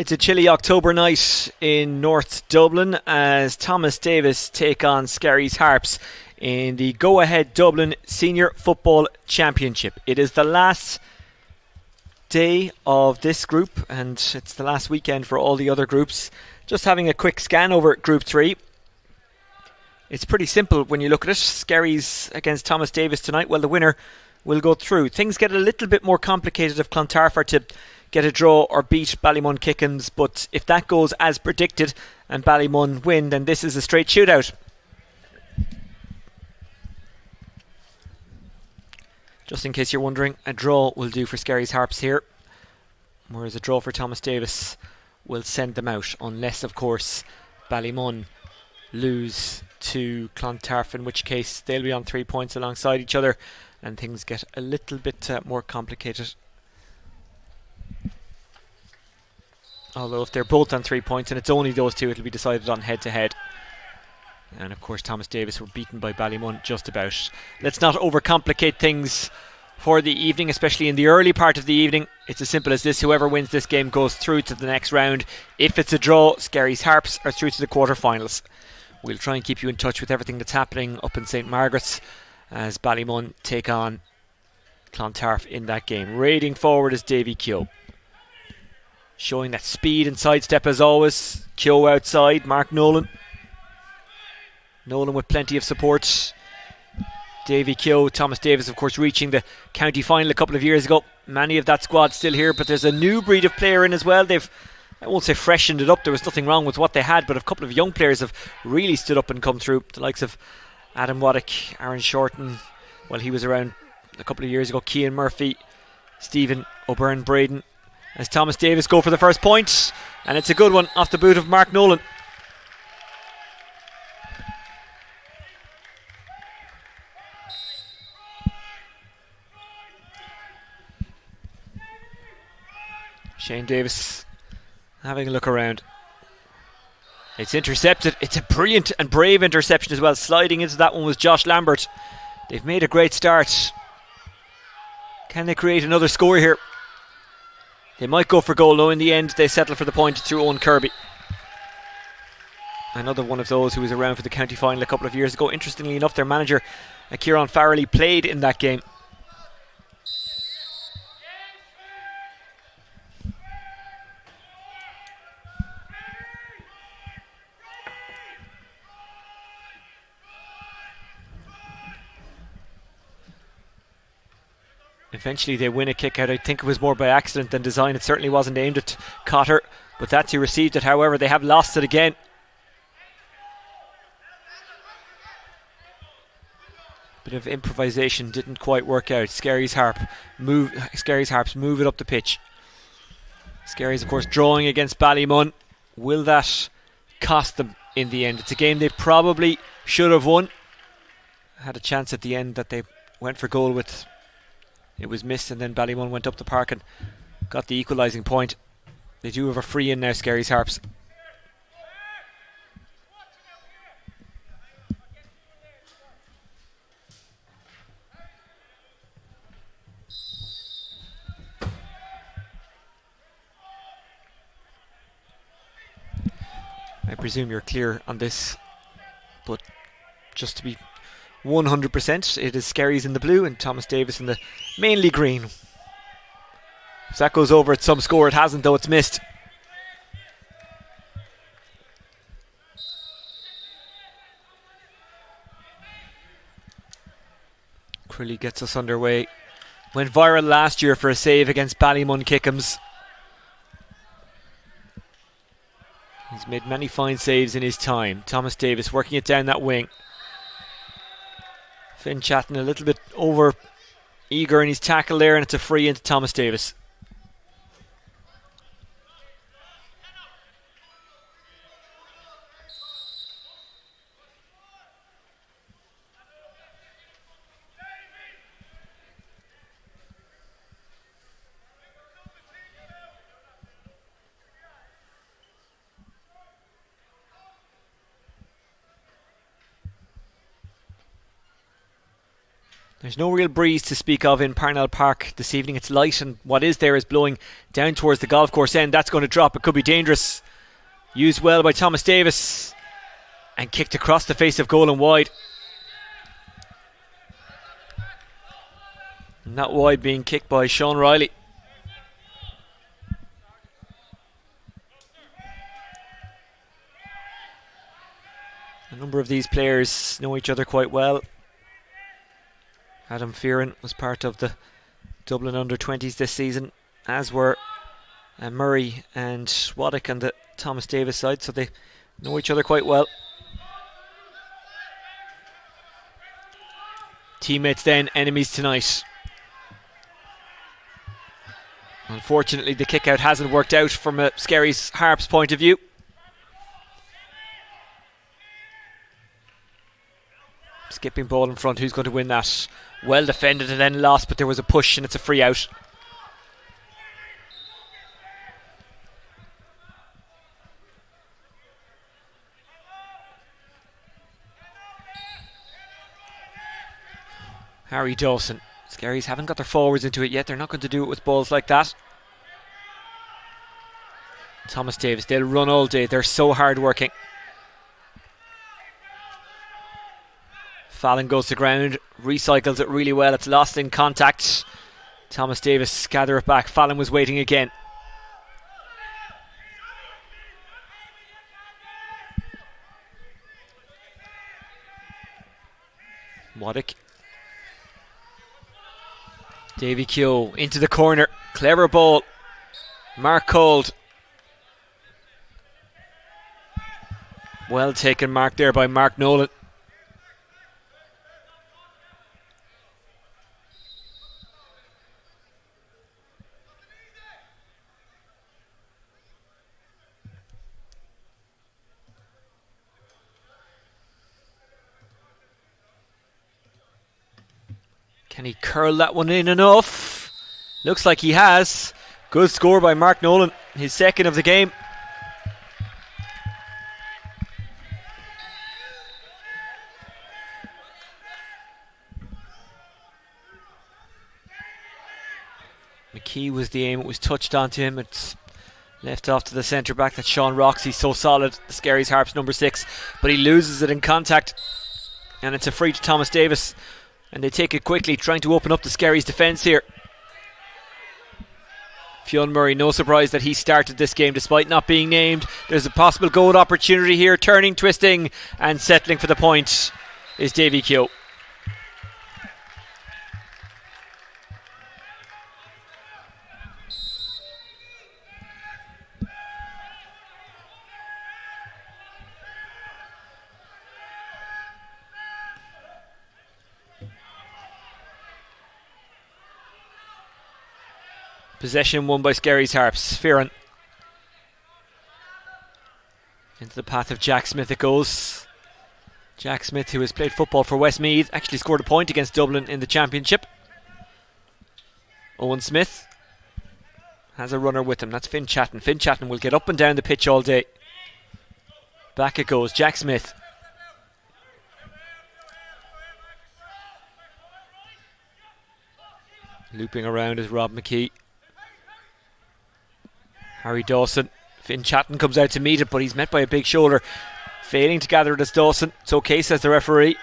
It's a chilly October night in North Dublin as Thomas Davis take on Skerries Harps in the Go Ahead Dublin Senior Football Championship. It is the last day of this group and it's the last weekend for all the other groups. Just having a quick scan over Group 3. It's pretty simple when you look at it. Skerries against Thomas Davis tonight. Well, the winner will go through. Things get a little bit more complicated if Clontarf are to get a draw or beat Ballymun Kickens, but if that goes as predicted and Ballymun win, then this is a straight shootout. Just in case you're wondering, a draw will do for Skerries Harps here, whereas a draw for Thomas Davis will send them out, unless of course Ballymun lose to Clontarf, in which case they'll be on 3 points alongside each other and things get a little bit more complicated. Although if they're both on 3 points and it's only those two, it'll be decided on head to head. And of course Thomas Davis were beaten by Ballymun just about. Let's not overcomplicate things for the evening, especially in the early part of the evening. It's as simple as this: whoever wins this game goes through to the next round. If it's a draw, Skerries Harps are through to the quarterfinals. We'll try and keep you in touch with everything that's happening up in St Margaret's as Ballymun take on Clontarf in that game. Raiding forward is Davy Keogh, showing that speed and sidestep as always. Keogh outside, Mark Nolan with plenty of support. Davy Keogh, Thomas Davis of course reaching the county final a couple of years ago. Many of that squad still here, but there's a new breed of player in as well. They've, I won't say freshened it up, there was nothing wrong with what they had, but a couple of young players have really stood up and come through. The likes of Adam Waddick, Aaron Shorten, well, he was around a couple of years ago, Cian Murphy, Stephen O'Byrne-Braden, as Thomas Davis go for the first point, and it's a good one off the boot of Mark Nolan. Shane Davis having a look around. It's intercepted. It's a brilliant and brave interception as well. Sliding into that one was Josh Lambert. They've made a great start. Can they create another score here? They might go for goal, though. In the end, they settle for the point through Owen Kirby. Another one of those who was around for the county final a couple of years ago. Interestingly enough, their manager, Kieran Farrelly, played in that game. Eventually they win a kick out. I think it was more by accident than design. It certainly wasn't aimed at Cotter, but that's who received it. However, they have lost it again. Bit of improvisation didn't quite work out. Skerries Harps move it up the pitch. Skerries of course drawing against Ballymun. Will that cost them in the end? It's a game they probably should have won. Had a chance at the end that they went for goal with. It was missed, and then Ballymun went up the park and got the equalising point. They do have a free in now, Skerries Harps. I presume you're clear on this, but just to be 100%, it is Skerries in the blue and Thomas Davis in the mainly green. If that goes over at some score, it hasn't, though. It's missed. Crilly gets us underway. Went viral last year for a save against Ballymun Kickens. He's made many fine saves in his time. Thomas Davis working it down that wing. Finn Chatton a little bit over eager in his tackle there, and it's a free into Thomas Davis. There's no real breeze to speak of in Parnell Park this evening. It's light, and what is there is blowing down towards the golf course end. That's going to drop. It could be dangerous. Used well by Thomas Davis and kicked across the face of goal and wide. And that wide being kicked by Sean Riley. A number of these players know each other quite well. Adam Fearon was part of the Dublin under-20s this season, as were Murray and Waddick on the Thomas Davis side, so they know each other quite well. Teammates then, enemies tonight. Unfortunately, the kick-out hasn't worked out from a Skerries Harps point of view. Skipping ball in front, who's going to win that? Well defended and then lost, but there was a push and it's a free out. Harry Dawson. Skerries haven't got their forwards into it yet. They're not going to do it with balls like that. Thomas Davis, they'll run all day. They're so hard working. Fallon goes to ground, recycles it really well. It's lost in contact. Thomas Davis gather it back. Fallon was waiting again. Waddick. Davy Keogh into the corner. Clever ball. Mark called. Well taken mark there by Mark Nolan. Can he curl that one in enough? Looks like he has. Good score by Mark Nolan, his second of the game. McKee was the aim, it was touched onto him. It's left off to the centre back, that's Sean Roxy, so solid, the Skerries Harps number 6, but he loses it in contact and it's a free to Thomas Davis. And they take it quickly, trying to open up the Skerries defence here. Fionn Murray, no surprise that he started this game despite not being named. There's a possible goal opportunity here, turning, twisting and settling for the point is Davy Keogh. Possession won by Skerries Harps. Fearon. Into the path of Jack Smith it goes. Jack Smith, who has played football for Westmeath, actually scored a point against Dublin in the championship. Owen Smith has a runner with him. That's Finn Chatton. Finn Chatton will get up and down the pitch all day. Back it goes. Jack Smith. Looping around is Rob McKee. Harry Dawson. Finn Chatton comes out to meet it, but he's met by a big shoulder. Failing to gather it as Dawson. It's okay, says the referee.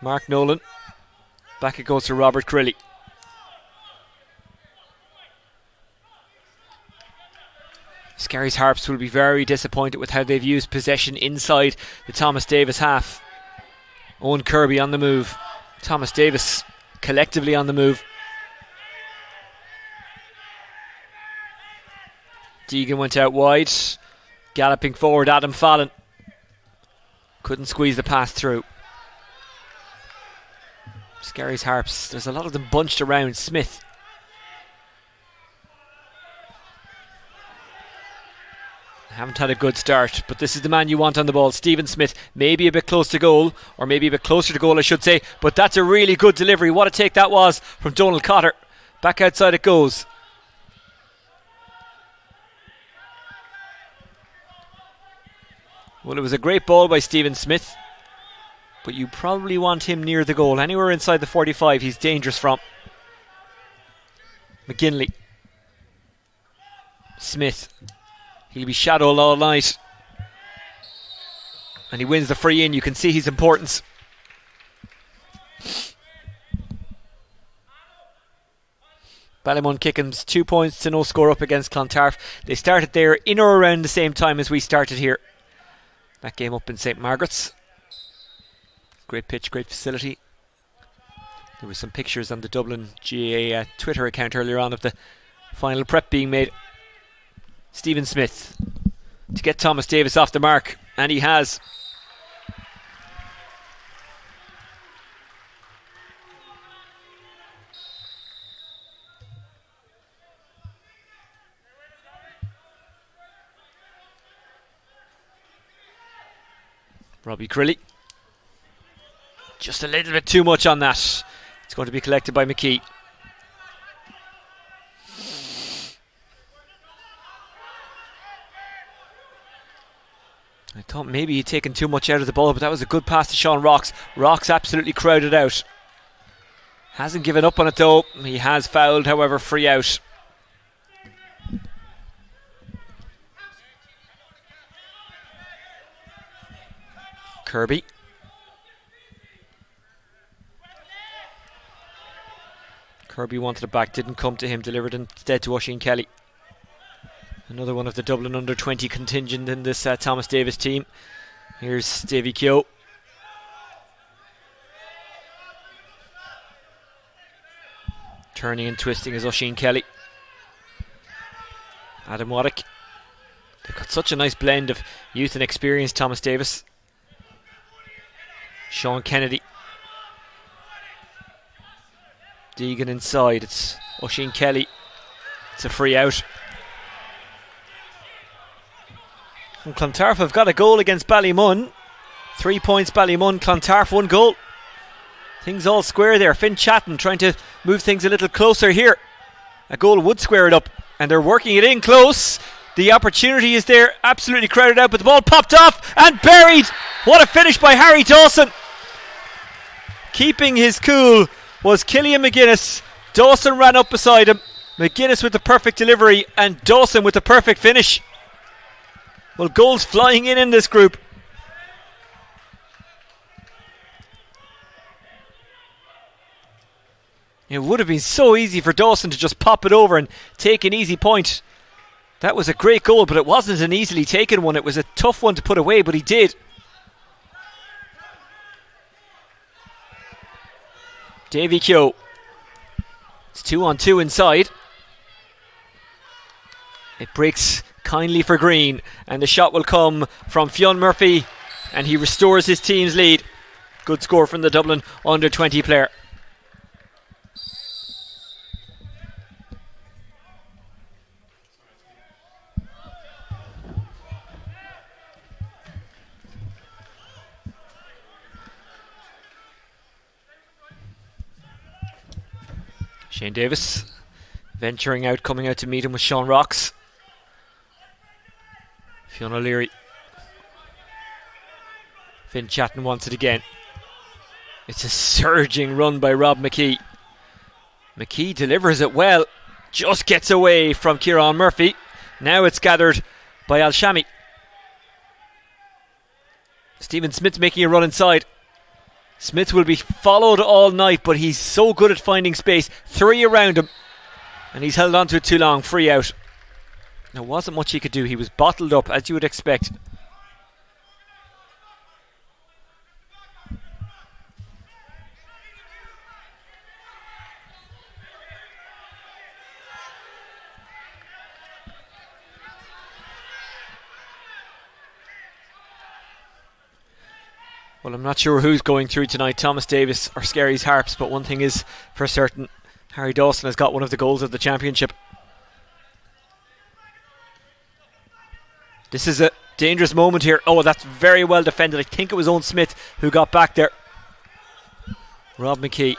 Mark Nolan. Back it goes to Robert Crilly. Skerries Harps will be very disappointed with how they've used possession inside the Thomas Davis half. Owen Kirby on the move. Thomas Davis collectively on the move. Deegan went out wide. Galloping forward, Adam Fallon. Couldn't squeeze the pass through. Skerries Harps, there's a lot of them bunched around. Smith. Haven't had a good start, but this is the man you want on the ball. Stephen Smith, maybe a bit close to goal, or maybe a bit closer to goal I should say, but that's a really good delivery. What a take that was from Donald Cotter. Back outside it goes. Well, it was a great ball by Stephen Smith. but you probably want him near the goal. Anywhere inside the 45 he's dangerous from. McGinley. Smith. He'll be shadowed all night. And he wins the free in. You can see his importance. Ballymun Kickham's 2 points to no score up against Clontarf. They started there in or around the same time as we started here. That game up in St. Margaret's. Great pitch, great facility. There were some pictures on the Dublin GAA Twitter account earlier on of the final prep being made. Stephen Smith to get Thomas Davis off the mark, and he has. Robbie Crilly. Just a little bit too much on that. It's going to be collected by McKee. I thought maybe he'd taken too much out of the ball, but that was a good pass to Sean Rocks. Rocks absolutely crowded out. Hasn't given up on it though. He has fouled, however, free out. Kirby. Kirby wanted it back, didn't come to him, delivered instead to Oisin Kelly. Another one of the Dublin under 20 contingent in this Thomas Davis team. Here's Davy Keogh. Turning and twisting is Oisin Kelly. Adam Waddick. They've got such a nice blend of youth and experience, Thomas Davis. Sean Kennedy. Deegan inside. It's Oisin Kelly. It's a free out. And Clontarf have got a goal against Ballymun. 3 points Ballymun, Clontarf 1 goal. Things all square there. Finn Chatton trying to move things a little closer here. A goal would square it up, and they're working it in close. The opportunity is there, absolutely crowded out, but the ball popped off and buried. What a finish by Harry Dawson. Keeping his cool was Killian McGuinness. Dawson ran up beside him. McGuinness with the perfect delivery and Dawson with the perfect finish. Well, goals flying in this group. It would have been so easy for Dawson to just pop it over and take an easy point. That was a great goal, but it wasn't an easily taken one. It was a tough one to put away, but he did. Davy Keogh. It's 2-on-2 inside. It breaks kindly for Green, and the shot will come from Fionn Murphy, and he restores his team's lead. Good score from the Dublin under 20 player. Shane Davis venturing out, coming out to meet him with Sean Rocks. Fionn O'Leary. Finn Chatton wants it again. It's a surging run by Rob McKee. McKee delivers it well. Just gets away from Kieran Murphy. Now it's gathered by Al Shami. Stephen Smith making a run inside. Smith will be followed all night, but he's so good at finding space. 3 around him, and he's held on to it too long. Free out. There wasn't much he could do. He was bottled up, as you would expect. Well, I'm not sure who's going through tonight, Thomas Davis or Skerries Harps, but one thing is for certain, Harry Dawson has got one of the goals of the championship. This is a dangerous moment here. Oh, that's very well defended. I think it was Owen Smith who got back there. Rob McKee.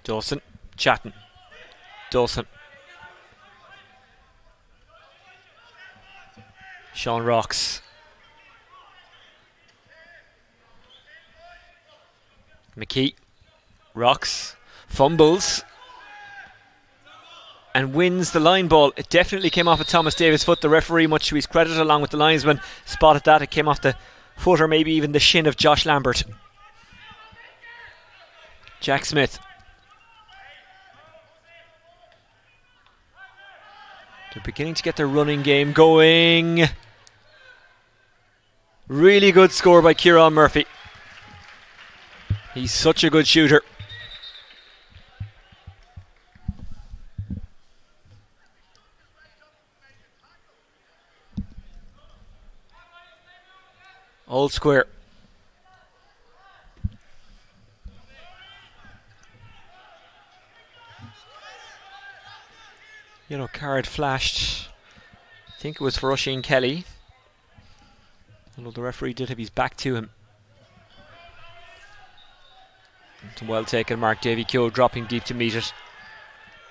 Dawson. Chatton. Dawson. Sean Rocks. McKee. Rocks. Fumbles. And wins the line ball. It definitely came off of Thomas Davis' foot. The referee, much to his credit, along with the linesman, spotted that. It came off the foot or maybe even the shin of Josh Lambert. Jack Smith. They're beginning to get their running game going. Really good score by Kieran Murphy. He's such a good shooter. Old square. Yellow card flashed. I think it was for Oisin Kelly. Although the referee did have his back to him. It's well taken mark. Davy Keogh dropping deep to meet it.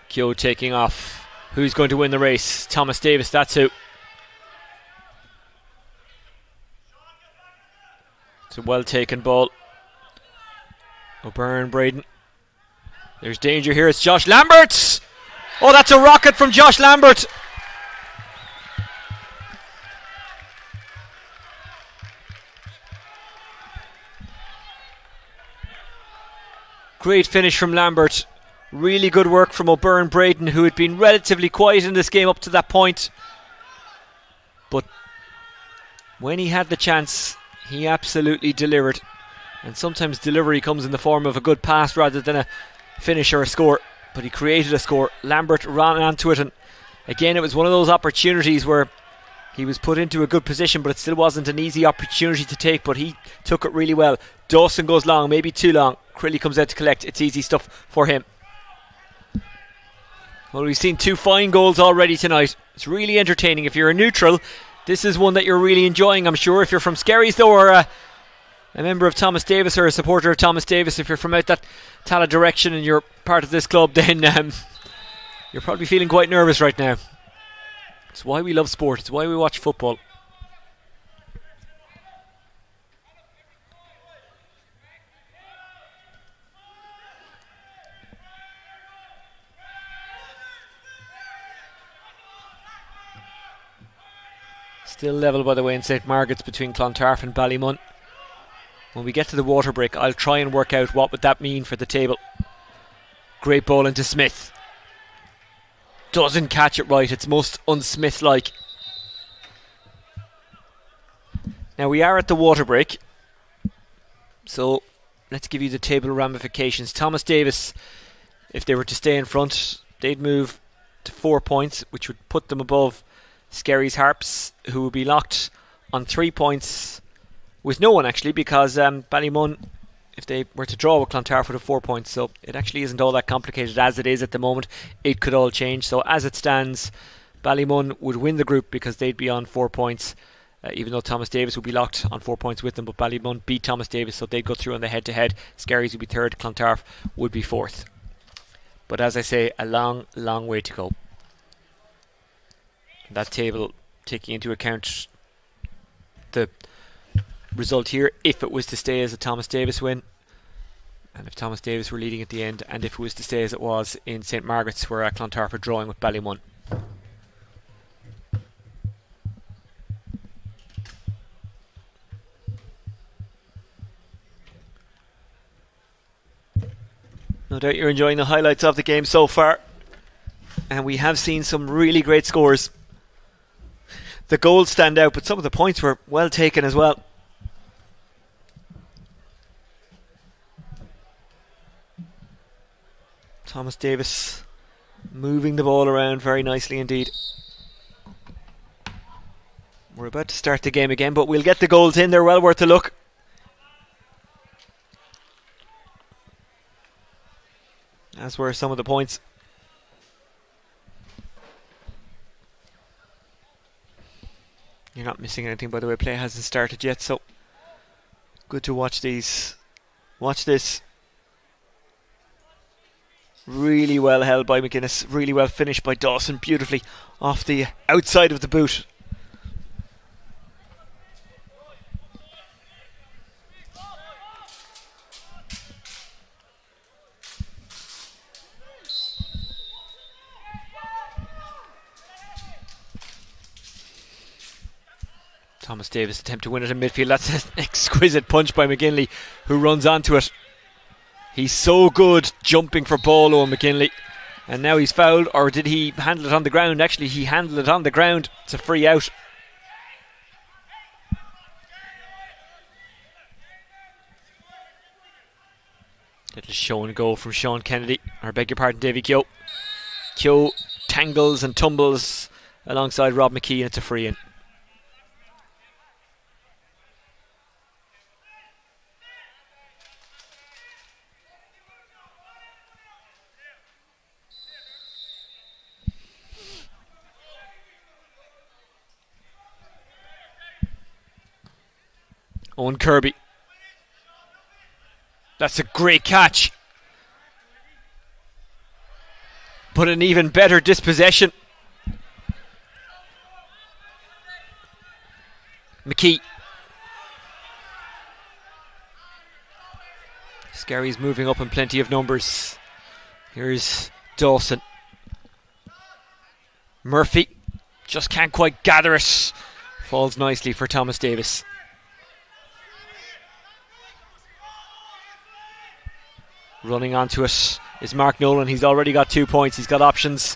Keogh taking off. Who's going to win the race? Thomas Davis, that's who. It's a well taken ball. O'Byrne, Braden. There's danger here. It's Josh Lambert. Oh, that's a rocket from Josh Lambert. Great finish from Lambert. Really good work from O'Byrne Braden, who had been relatively quiet in this game up to that point. But when he had the chance, he absolutely delivered. And sometimes delivery comes in the form of a good pass rather than a finish or a score. But he created a score. Lambert ran onto it, and again it was one of those opportunities where he was put into a good position, but it still wasn't an easy opportunity to take, but he took it really well. Dawson goes long, maybe too long. Crilly comes out to collect. It's easy stuff for him. Well, we've seen two fine goals already tonight. It's really entertaining. If you're a neutral, this is one that you're really enjoying, I'm sure. If you're from Skerries, though, or a member of Thomas Davis or a supporter of Thomas Davis, if you're from out that Tala direction and you're part of this club, then you're probably feeling quite nervous right now. It's why we love sport. It's why we watch football. Still level, by the way, in St Margaret's between Clontarf and Ballymun. When we get to the water break, I'll try and work out what would that mean for the table. Great ball into Smith. Doesn't catch it right. It's most un-Smith-like. Now we are at the water break, so let's give you the table ramifications. Thomas Davis, if they were to stay in front, they'd move to 4 points, which would put them above Skerries Harps, who would be locked on 3 points with no one, actually, because Ballymun, if they were to draw with Clontarf, would have 4 points. So it actually isn't all that complicated as it is at the moment. It could all change. So as it stands, Ballymun would win the group because they'd be on 4 points, even though Thomas Davis would be locked on 4 points with them. But Ballymun beat Thomas Davis, so they'd go through on the head-to-head. Skerries would be third, Clontarf would be fourth. But as I say, a long, long way to go. That table taking into account the result here, if it was to stay as a Thomas Davis win, and if Thomas Davis were leading at the end, and if it was to stay as it was in St Margaret's, where Clontarf are drawing with Ballymun. No doubt you're enjoying the highlights of the game so far, and we have seen some really great scores. The goals stand out, but some of the points were well taken as well. Thomas Davis moving the ball around very nicely indeed. We're about to start the game again, but we'll get the goals in. They're well worth a look. As were some of the points. You're not missing anything, by the way. Play hasn't started yet, so good to watch these. Watch this. Really well held by McGuinness. Really well finished by Dawson. Beautifully off the outside of the boot. Thomas Davis attempt to win it in midfield. That's an exquisite punch by McGinley, who runs onto it. He's so good jumping for ball, Owen McGinley. And now he's fouled, or did he handle it on the ground? Actually, he handled it on the ground. It's a free out. Little show and go from Sean Kennedy, or beg your pardon, Davy Keogh. Keogh tangles and tumbles alongside Rob McKee, and it's a free in. Owen Kirby. That's a great catch. But an even better dispossession. McKee. Skerries moving up in plenty of numbers. Here's Dawson. Murphy just can't quite gather it. Falls nicely for Thomas Davis. Running onto it is Mark Nolan. He's already got 2 points. He's got options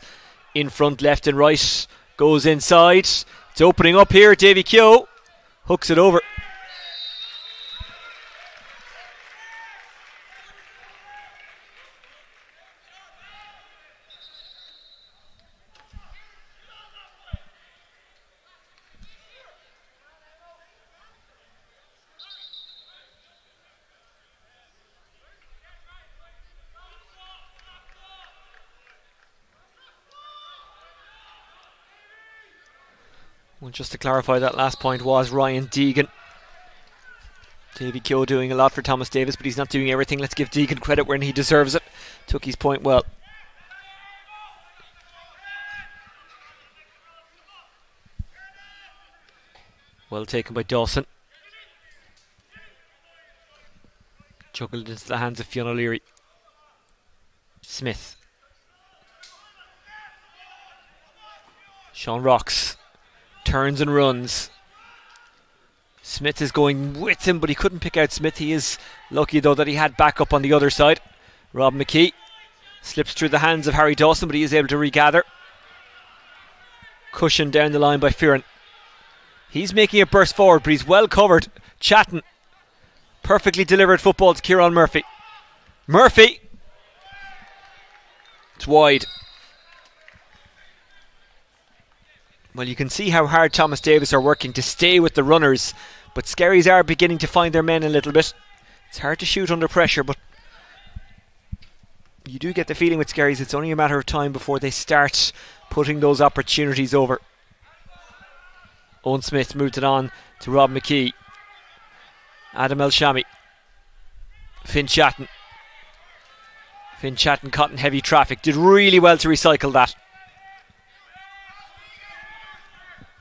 in front, left and right. Goes inside. It's opening up here. Davy Keogh hooks it over. Well, just to clarify, that last point was Ryan Deegan. Davy Keogh doing a lot for Thomas Davis, but he's not doing everything. Let's give Deegan credit when he deserves it. Took his point well. Well taken by Dawson. Juggled into the hands of Fionn O'Leary. Smith. Sean Rocks. Turns and runs. Smith is going with him, but he couldn't pick out Smith. He is lucky though that he had backup on the other side. Rob McKee slips through the hands of Harry Dawson, but he is able to regather. Cushioned down the line by Fearon. He's making a burst forward, but he's well covered. Chatton. Perfectly delivered football to Kieran Murphy. Murphy. It's wide. Well, you can see how hard Thomas Davis are working to stay with the runners, but Skerries are beginning to find their men a little bit. It's hard to shoot under pressure, but you do get the feeling with Skerries it's only a matter of time before they start putting those opportunities over. Owen Smith moved it on to Rob McKee. Adam El-Shami. Finn Chatton. Finn Chatton caught in heavy traffic. Did really well to recycle that.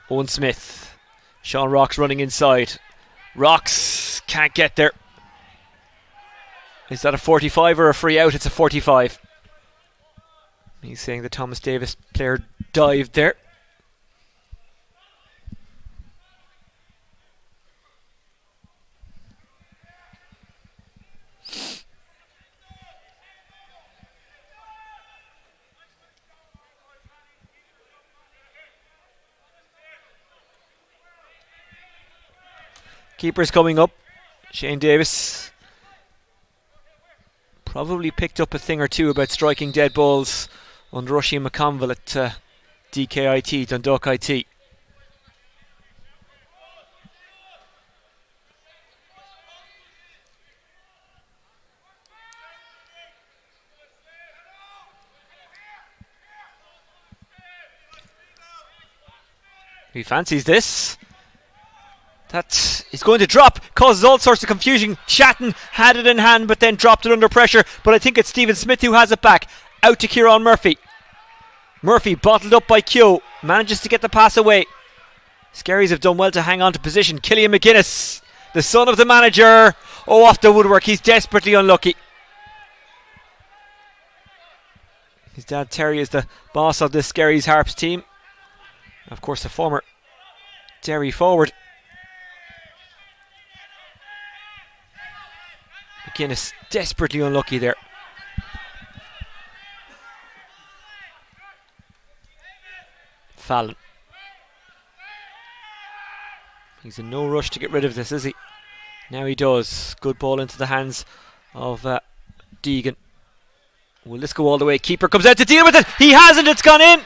Owen Smith. Sean Rocks running inside. Rocks can't get there. Is that a 45 or a free out? It's a 45. He's saying the Thomas Davis player dived there. Keeper's coming up. Shane Davis probably picked up a thing or two about striking dead balls under Oisin McConville at DKIT, Dundalk IT. He fancies this. That is going to drop, causes all sorts of confusion. Chatton had it in hand but then dropped it under pressure, but I think it's Stephen Smith who has it back. Out to Kieran Murphy. Murphy bottled up by Keogh, manages to get the pass away. Skerries have done well to hang on to position. Killian McGuinness, the son of the manager. Oh, off the woodwork, he's desperately unlucky. His dad Terry is the boss of the Skerries Harps team. Of course, the former Derry forward. McGuinness desperately unlucky there. Fallon. He's in no rush to get rid of this, is he? Now he does. Good ball into the hands of Deegan. Will this go all the way? Keeper comes out to deal with it. He hasn't. It's gone in.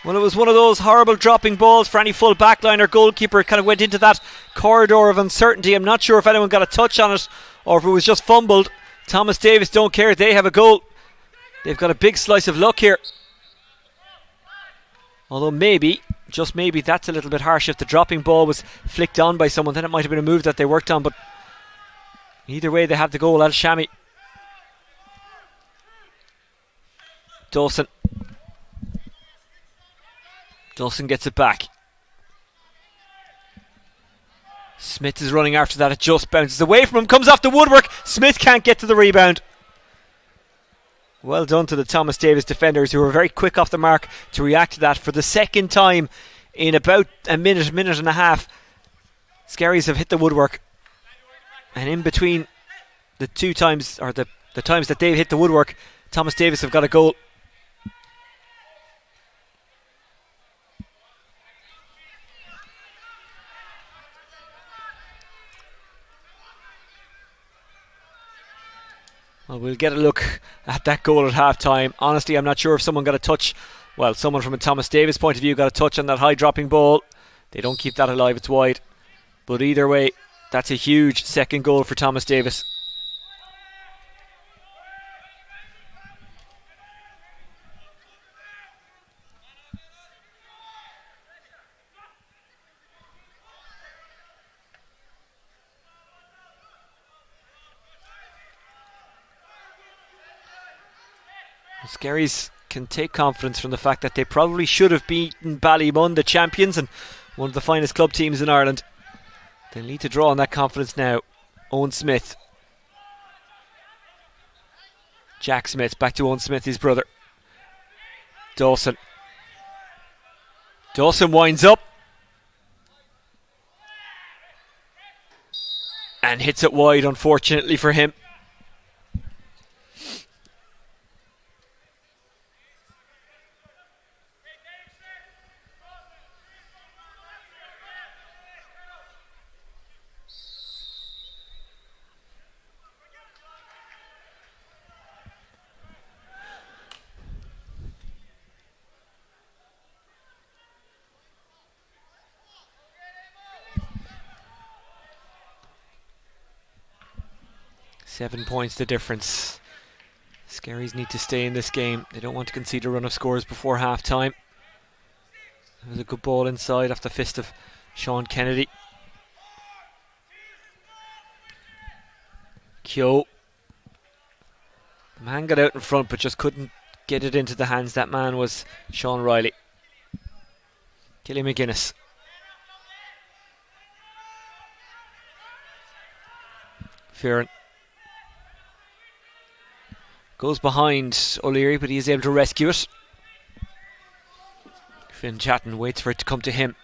Well, it was one of those horrible dropping balls for any full backline or goalkeeper. Kind of went into that corridor of uncertainty. I'm not sure if anyone got a touch on it or if it was just fumbled. Thomas Davis don't care. They have a goal. They've got a big slice of luck here. Although maybe, just maybe, that's a little bit harsh. If the dropping ball was flicked on by someone, then it might have been a move that they worked on. But either way, they have the goal. Al-Shami. Dawson. Dawson gets it back. Smith is running after that. It just bounces away from him. Comes off the woodwork. Smith can't get to the rebound. Well done to the Thomas Davis defenders, who were very quick off the mark to react to that. For the second time in about a minute and a half, Skerries have hit the woodwork. And in between the two times, or the times that they've hit the woodwork, Thomas Davis have got a goal. Well, we'll get a look at that goal at half time. Honestly, I'm not sure if someone got a touch. Well, someone from a Thomas Davis point of view got a touch on that high dropping ball. They don't keep that alive, it's wide. But either way, that's a huge second goal for Thomas Davis. Skerries can take confidence from the fact that they probably should have beaten Ballymun, the champions and one of the finest club teams in Ireland. They need to draw on that confidence now. Owen Smith. Jack Smith, back to Owen Smith, his brother. Dawson. Dawson winds up and hits it wide, unfortunately for him. Seven points the difference. Skerries need to stay in this game. They don't want to concede a run of scores before half time. It was a good ball inside off the fist of Sean Kennedy. Kyo. The man got out in front but just couldn't get it into the hands. That man was Sean Riley. Killian McGuinness. Fearon. Goes behind O'Leary, but he is able to rescue it. Finn Chatton waits for it to come to him.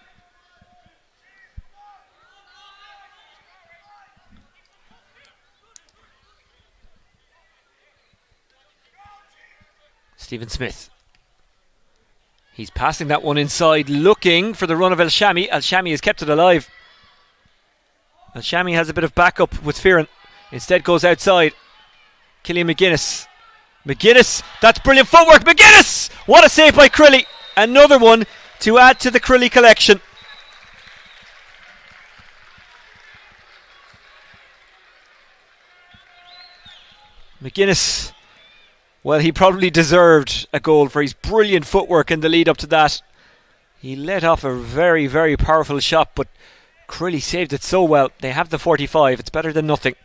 Stephen Smith. He's passing that one inside, looking for the run of Al-Shami. Al-Shami has kept it alive. Al-Shami has a bit of backup with Fearon. Instead goes outside. Killian McGuinness. McGuinness, that's brilliant footwork. McGuinness! What a save by Crilly. Another one to add to the Crilly collection. McGuinness, well, he probably deserved a goal for his brilliant footwork in the lead up to that. He let off a very, very powerful shot, but Crilly saved it so well. They have the 45. It's better than nothing.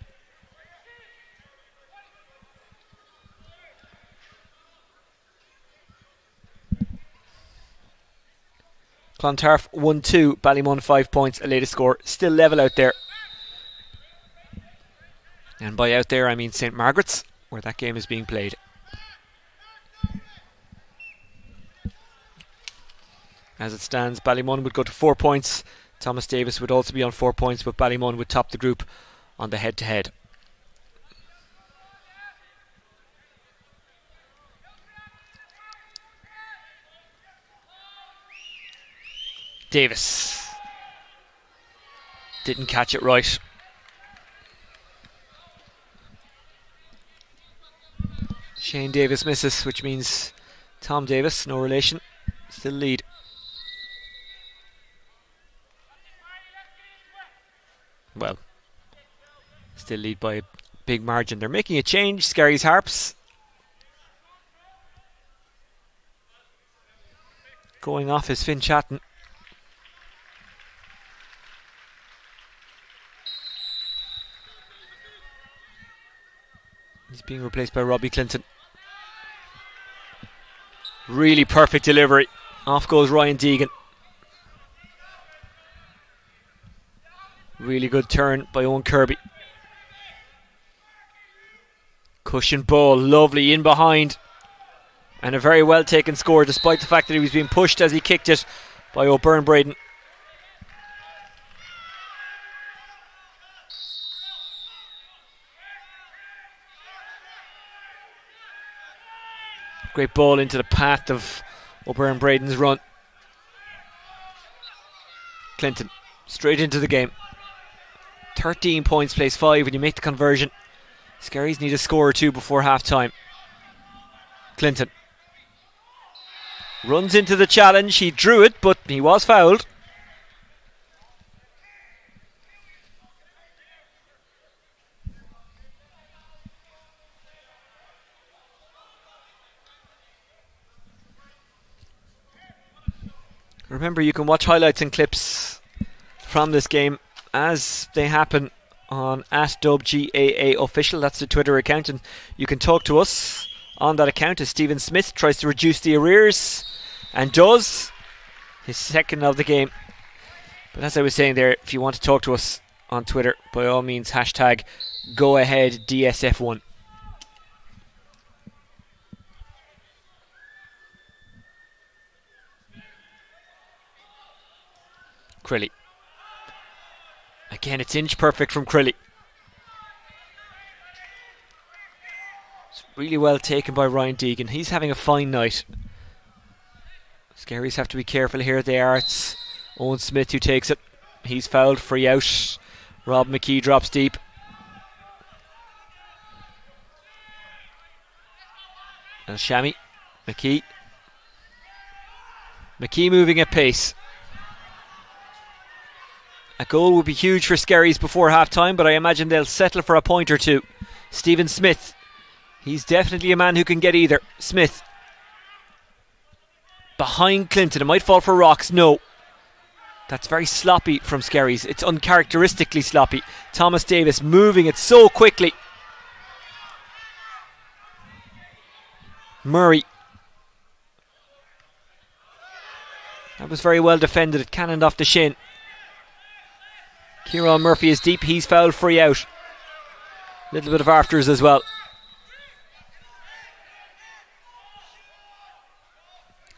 Clontarf 1-2, Ballymun 5 points, a latest score. Still level out there. And by out there I mean St Margaret's, where that game is being played. As it stands, Ballymun would go to 4 points. Thomas Davis would also be on 4 points, but Ballymun would top the group on the head-to-head. Davis didn't catch it right. Shane Davis misses, which means Tom Davis, no relation, still lead. Well, still lead by a big margin. They're making a change. Skerries Harps going off is Finn Chatton. He's being replaced by Robbie Clinton. Really perfect delivery. Off goes Ryan Deegan. Really good turn by Owen Kirby. Cushion ball, lovely in behind. And a very well taken score, despite the fact that he was being pushed as he kicked it by O'Byrne Braden. Great ball into the path of O'Byrne Braden's run. Clinton, straight into the game. 13 points, plays 5 when you make the conversion. Skerries need a score or two before half time. Clinton runs into the challenge. He drew it, but he was fouled. Remember, you can watch highlights and clips from this game as they happen on @WGAA official. That's the Twitter account, and you can talk to us on that account as Stephen Smith tries to reduce the arrears and does, his second of the game. But as I was saying there, if you want to talk to us on Twitter, by all means hashtag #GoAheadDSF1. Crilly. Again, it's inch perfect from Crilly. It's really well taken by Ryan Deegan. He's having a fine night. Skerries have to be careful here. They are. It's Owen Smith who takes it. He's fouled, free out. Rob McKee drops deep. And Shammy. McKee. McKee moving at pace. A goal would be huge for Skerries before half time, but I imagine they'll settle for a point or two. Stephen Smith. He's definitely a man who can get either. Smith. Behind Clinton. It might fall for rocks. No. That's very sloppy from Skerries. It's uncharacteristically sloppy. Thomas Davis moving it so quickly. Murray. That was very well defended. It cannoned off the shin. Kieran Murphy is deep. He's fouled, free out. A little bit of afters as well.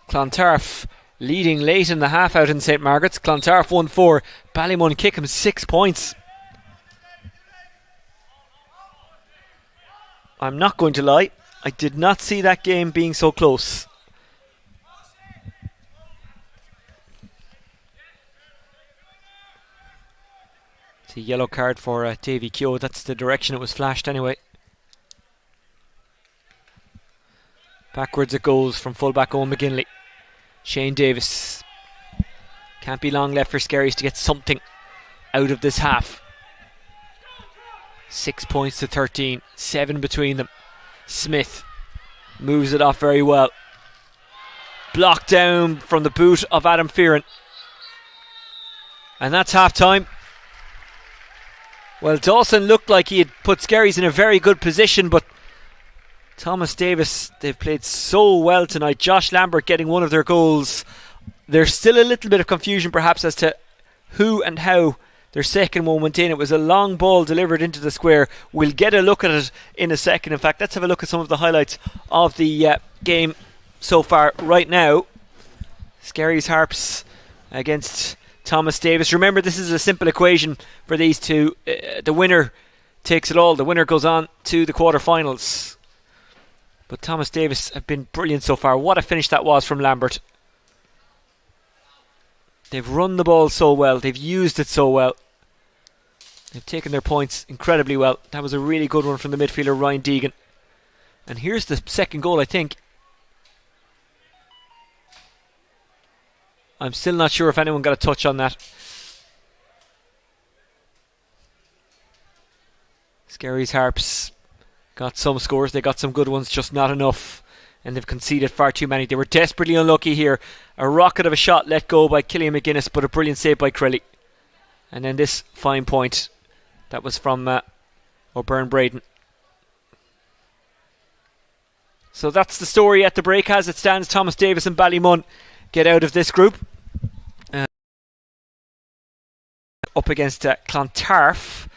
Clontarf leading late in the half out in St. Margaret's. Clontarf 1-4. Ballymun kick him 6 points. I'm not going to lie, I did not see that game being so close. It's a yellow card for Davy Keogh. That's the direction it was flashed anyway. Backwards it goes from fullback Owen McGinley. Shane Davis. Can't be long left for Skerries to get something out of this half. 6 points to 13. 7 between them. Smith moves it off very well. Blocked down from the boot of Adam Fearon. And that's half time. Well, Dawson looked like he had put Skerries in a very good position, but Thomas Davis, they've played so well tonight. Josh Lambert getting one of their goals. There's still a little bit of confusion perhaps as to who and how their second one went in. It was a long ball delivered into the square. We'll get a look at it in a second. In fact, let's have a look at some of the highlights of the game so far right now. Skerries Harps against Thomas Davis. Remember, this is a simple equation for these two. The winner takes it all. The winner goes on to the quarterfinals. But Thomas Davis have been brilliant so far. What a finish that was from Lambert. They've run the ball so well. They've used it so well. They've taken their points incredibly well. That was a really good one from the midfielder Ryan Deegan. And here's the second goal, I think. I'm still not sure if anyone got a touch on that. Skerries Harps got some scores. They got some good ones, just not enough. And they've conceded far too many. They were desperately unlucky here. A rocket of a shot let go by Killian McGuinness, but a brilliant save by Crilly. And then this fine point. That was from O'Byrne Braden. So that's the story at the break. As it stands, Thomas Davis and Ballymun get out of this group. Up against Clontarf.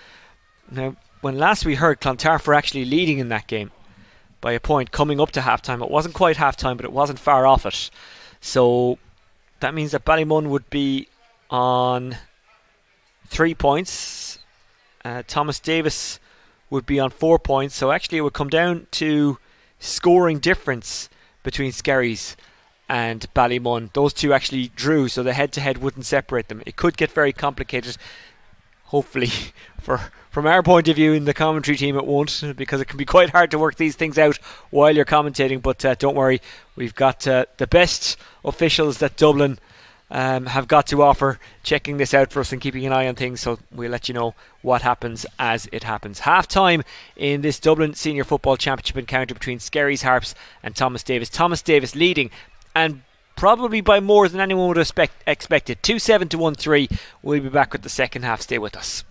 Now, when last we heard, Clontarf were actually leading in that game by a point coming up to half-time. It wasn't quite half-time, but it wasn't far off it. So that means that Ballymun would be on 3 points. Thomas Davis would be on 4 points. So actually it would come down to scoring difference between Skerries and Ballymun. Those two actually drew, so the head-to-head wouldn't separate them. It could get very complicated. Hopefully, from our point of view in the commentary team, it won't, because it can be quite hard to work these things out while you're commentating. But don't worry, we've got the best officials that Dublin have got to offer, checking this out for us and keeping an eye on things. So we'll let you know what happens as it happens. Half time in this Dublin Senior Football Championship encounter between Skerries Harps and Thomas Davis. Thomas Davis leading, and probably by more than anyone would have expected. 2-7 to 1-3. We'll be back with the second half. Stay with us.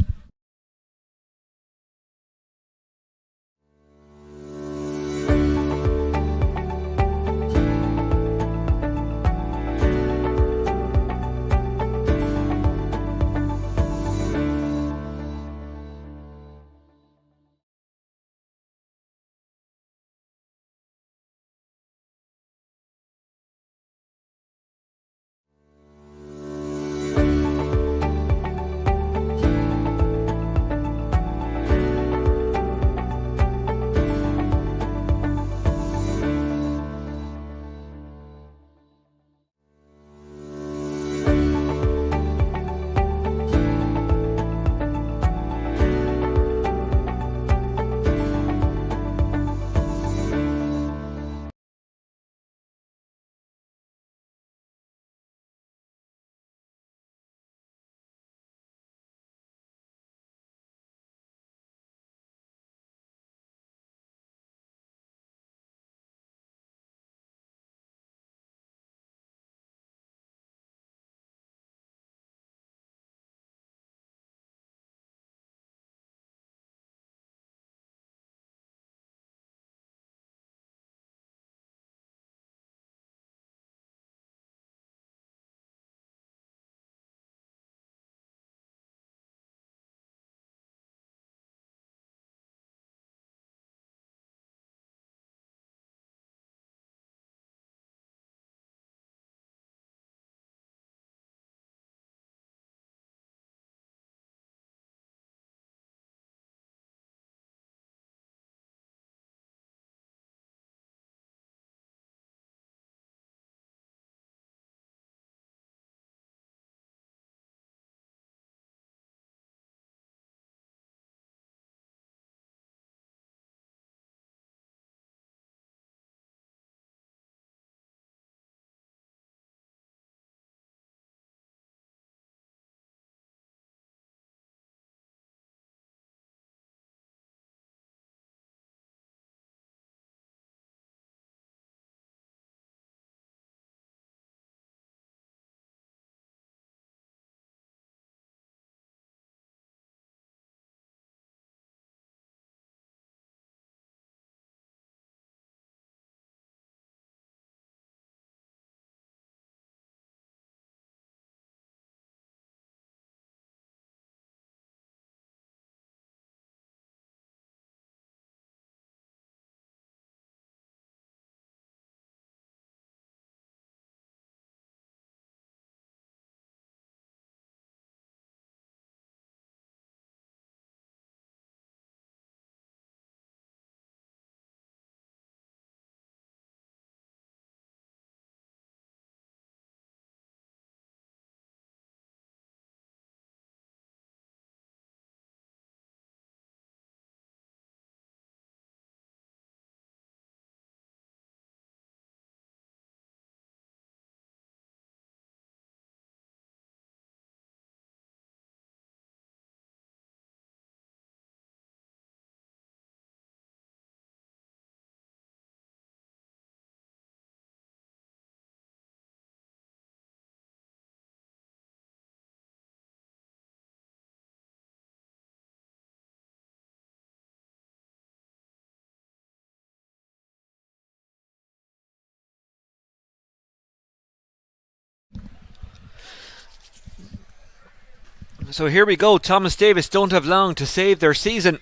So here we go. Thomas Davis don't have long to save their season.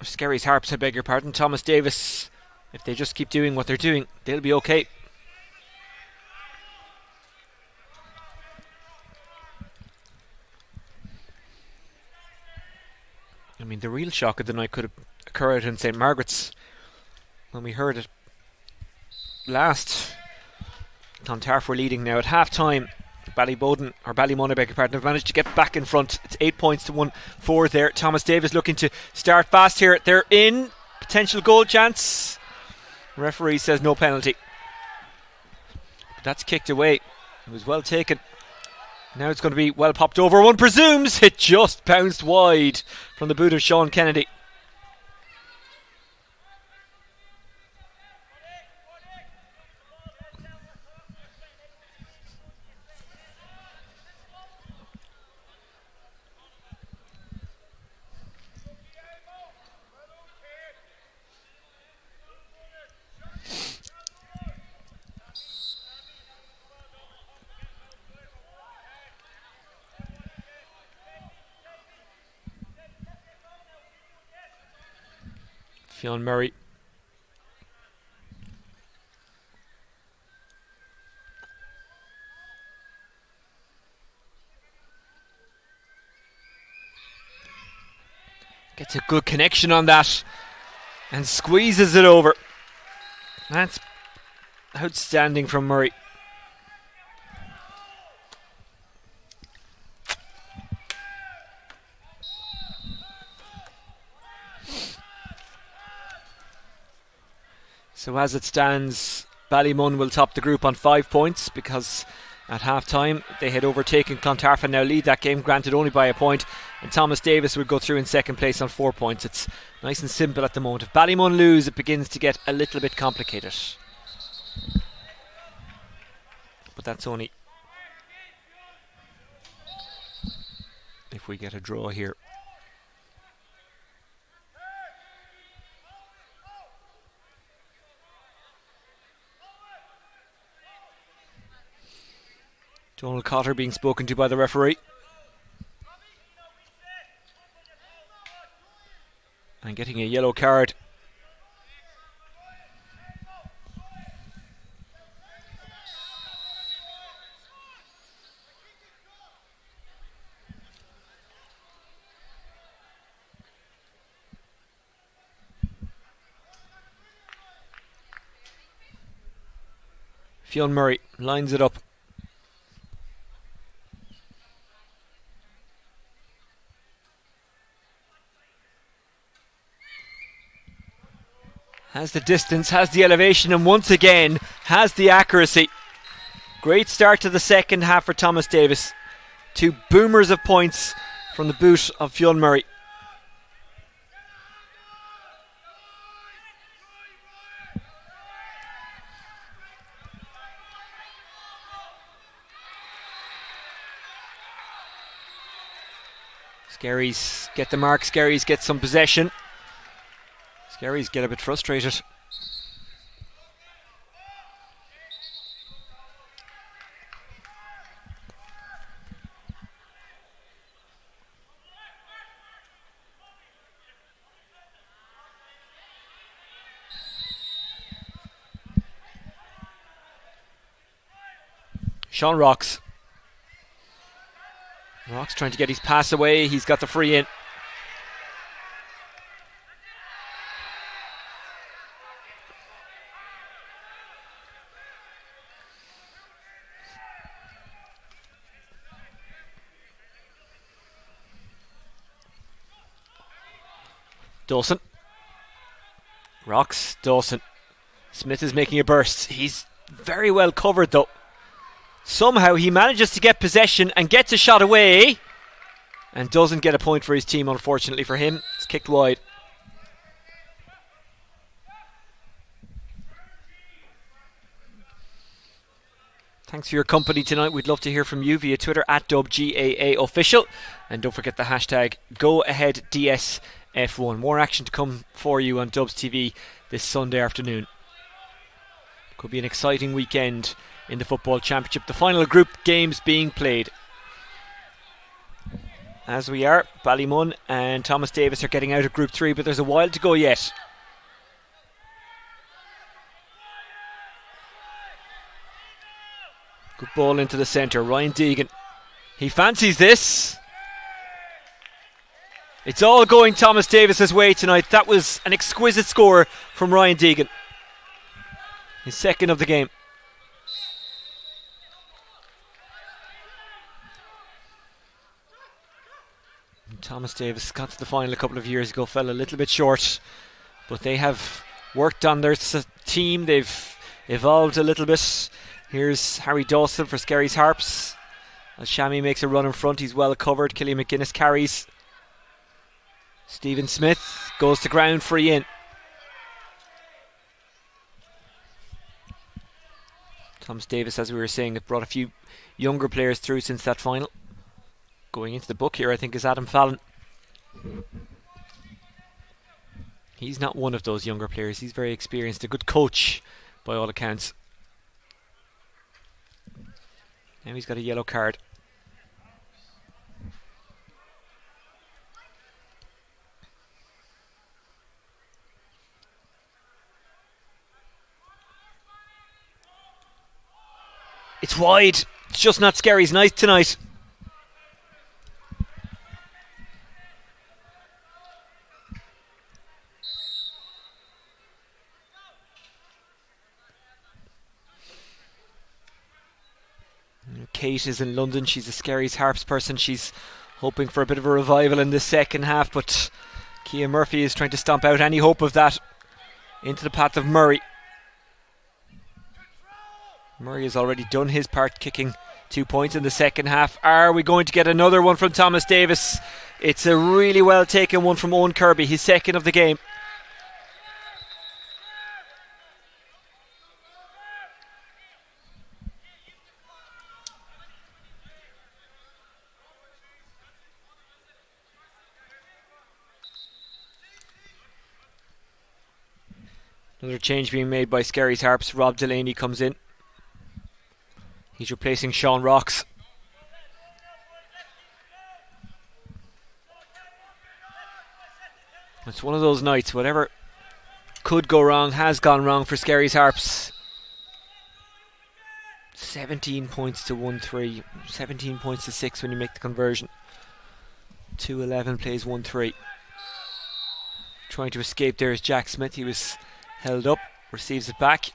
Skerries Harps, I beg your pardon. Thomas Davis, if they just keep doing what they're doing, they'll be okay. I mean, the real shock of the night could have occurred in St. Margaret's when we heard it last. Clontarf were leading now at half time. Ballymun, I beg your pardon, have managed to get back in front. It's 8 points to 1-4 there. Thomas Davis looking to start fast here. They're in. Potential goal chance. Referee says no penalty. But that's kicked away. It was well taken. Now it's going to be well popped over. One presumes it just bounced wide from the boot of Sean Kennedy. Fionn Murray. Gets a good connection on that and squeezes it over. That's outstanding from Murray. So as it stands, Ballymun will top the group on 5 points because at half time they had overtaken Clontarf and now lead that game, granted only by a point, and Thomas Davis would go through in second place on 4 points. It's nice and simple at the moment. If Ballymun lose, it begins to get a little bit complicated, but that's only if we get a draw here. Donald Cotter being spoken to by the referee. And getting a yellow card. Fionn Murray lines it up. Has the distance, has the elevation, and once again has the accuracy. Great start to the second half for Thomas Davis. 2 boomers of points from the boot of Fionn Murray. Skerries get the mark, Skerries get some possession. Skerries get a bit frustrated. Sean Rocks trying to get his pass away. He's got the free in. Dawson. Rocks, Dawson. Smith is making a burst. He's very well covered though. Somehow he manages to get possession and gets a shot away and doesn't get a point for his team, unfortunately for him. It's kicked wide. Thanks for your company tonight. We'd love to hear from you via Twitter at DubGAAOfficial. And don't forget the hashtag GoAheadDSF1. More action to come for you on Dubs TV this Sunday afternoon. Could be an exciting weekend in the Football Championship. The final group games being played. as we are. Ballymun and Thomas Davis are getting out of Group 3, but there's a while to go yet. Good ball into the centre. Ryan Deegan. He fancies this. It's all going Thomas Davis's way tonight. That was an exquisite score from Ryan Deegan. His second of the game. Thomas Davis got to the final a couple of years ago, fell a little bit short, but they have worked on their team. They've evolved a little bit. Here's Harry Dawson for Skerries Harps. As Shammy makes a run in front, he's well covered. Killian McGuinness carries. Stephen Smith goes to ground, free in. Thomas Davis, as we were saying, have brought a few younger players through since that final. Going into the book here, I think, is Adam Fallon. He's not one of those younger players. He's very experienced, a good coach by all accounts. Now he's got a yellow card. It's wide. It's just not Skerries' night tonight. Kate is in London. She's a Skerries Harps person. She's hoping for a bit of a revival in the second half, but Kia Murphy is trying to stomp out any hope of that into the path of Murray. Murray has already done his part, kicking 2 points in the second half. Are we going to get another one from Thomas Davis? It's a really well taken one from Owen Kirby, his second of the game. Another change being made by Skerries Harps. Rob Delaney comes in. He's replacing Sean Rocks. It's one of those nights, whatever could go wrong has gone wrong for Skerries Harps. 17 points to 1-3. 17 points to 6 when you make the conversion. 2-11 plays 1-3. Trying to escape there is Jack Smith. He was held up, receives it back.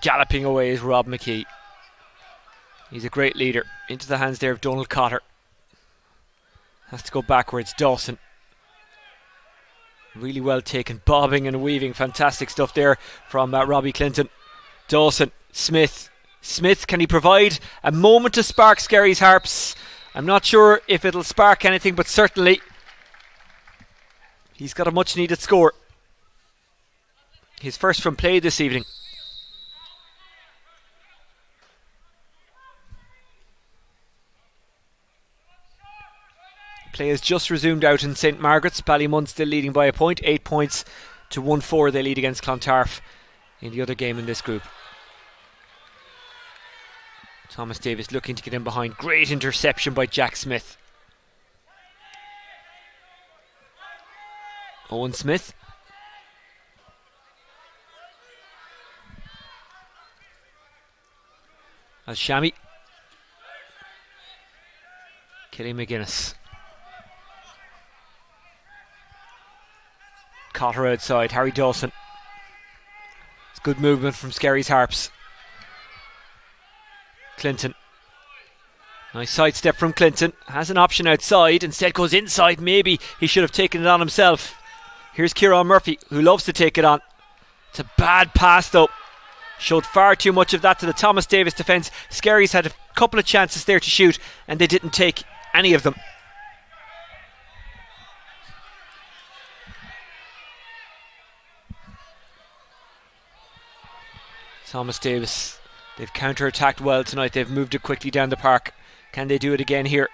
Galloping away is Rob McKee. He's a great leader. Into the hands there of Donald Cotter. Has to go backwards. Dawson. Really well taken. Bobbing and weaving. Fantastic stuff there from Robbie Clinton. Dawson. Smith. Smith, can he provide a moment to spark Skerries Harps? I'm not sure if it'll spark anything, but certainly he's got a much needed score. His first from play this evening. Play has just resumed out in St Margaret's. Ballymun still leading by a point. 8 points to 1-4 they lead against Clontarf in the other game in this group. Thomas Davis looking to get in behind. Great interception by Jack Smith. Owen Smith. As Shammy. Killian McGuinness. Cotter outside. Harry Dawson. It's good movement from Skerries Harps. Clinton. Nice sidestep from Clinton. Has an option outside. Instead goes inside. Maybe he should have taken it on himself. Here's Kieran Murphy, who loves to take it on. It's a bad pass though. Showed far too much of that to the Thomas Davis defence. Skerries had a couple of chances there to shoot and they didn't take any of them. Thomas Davis, they've counter-attacked well tonight. They've moved it quickly down the park. Can they do it again here?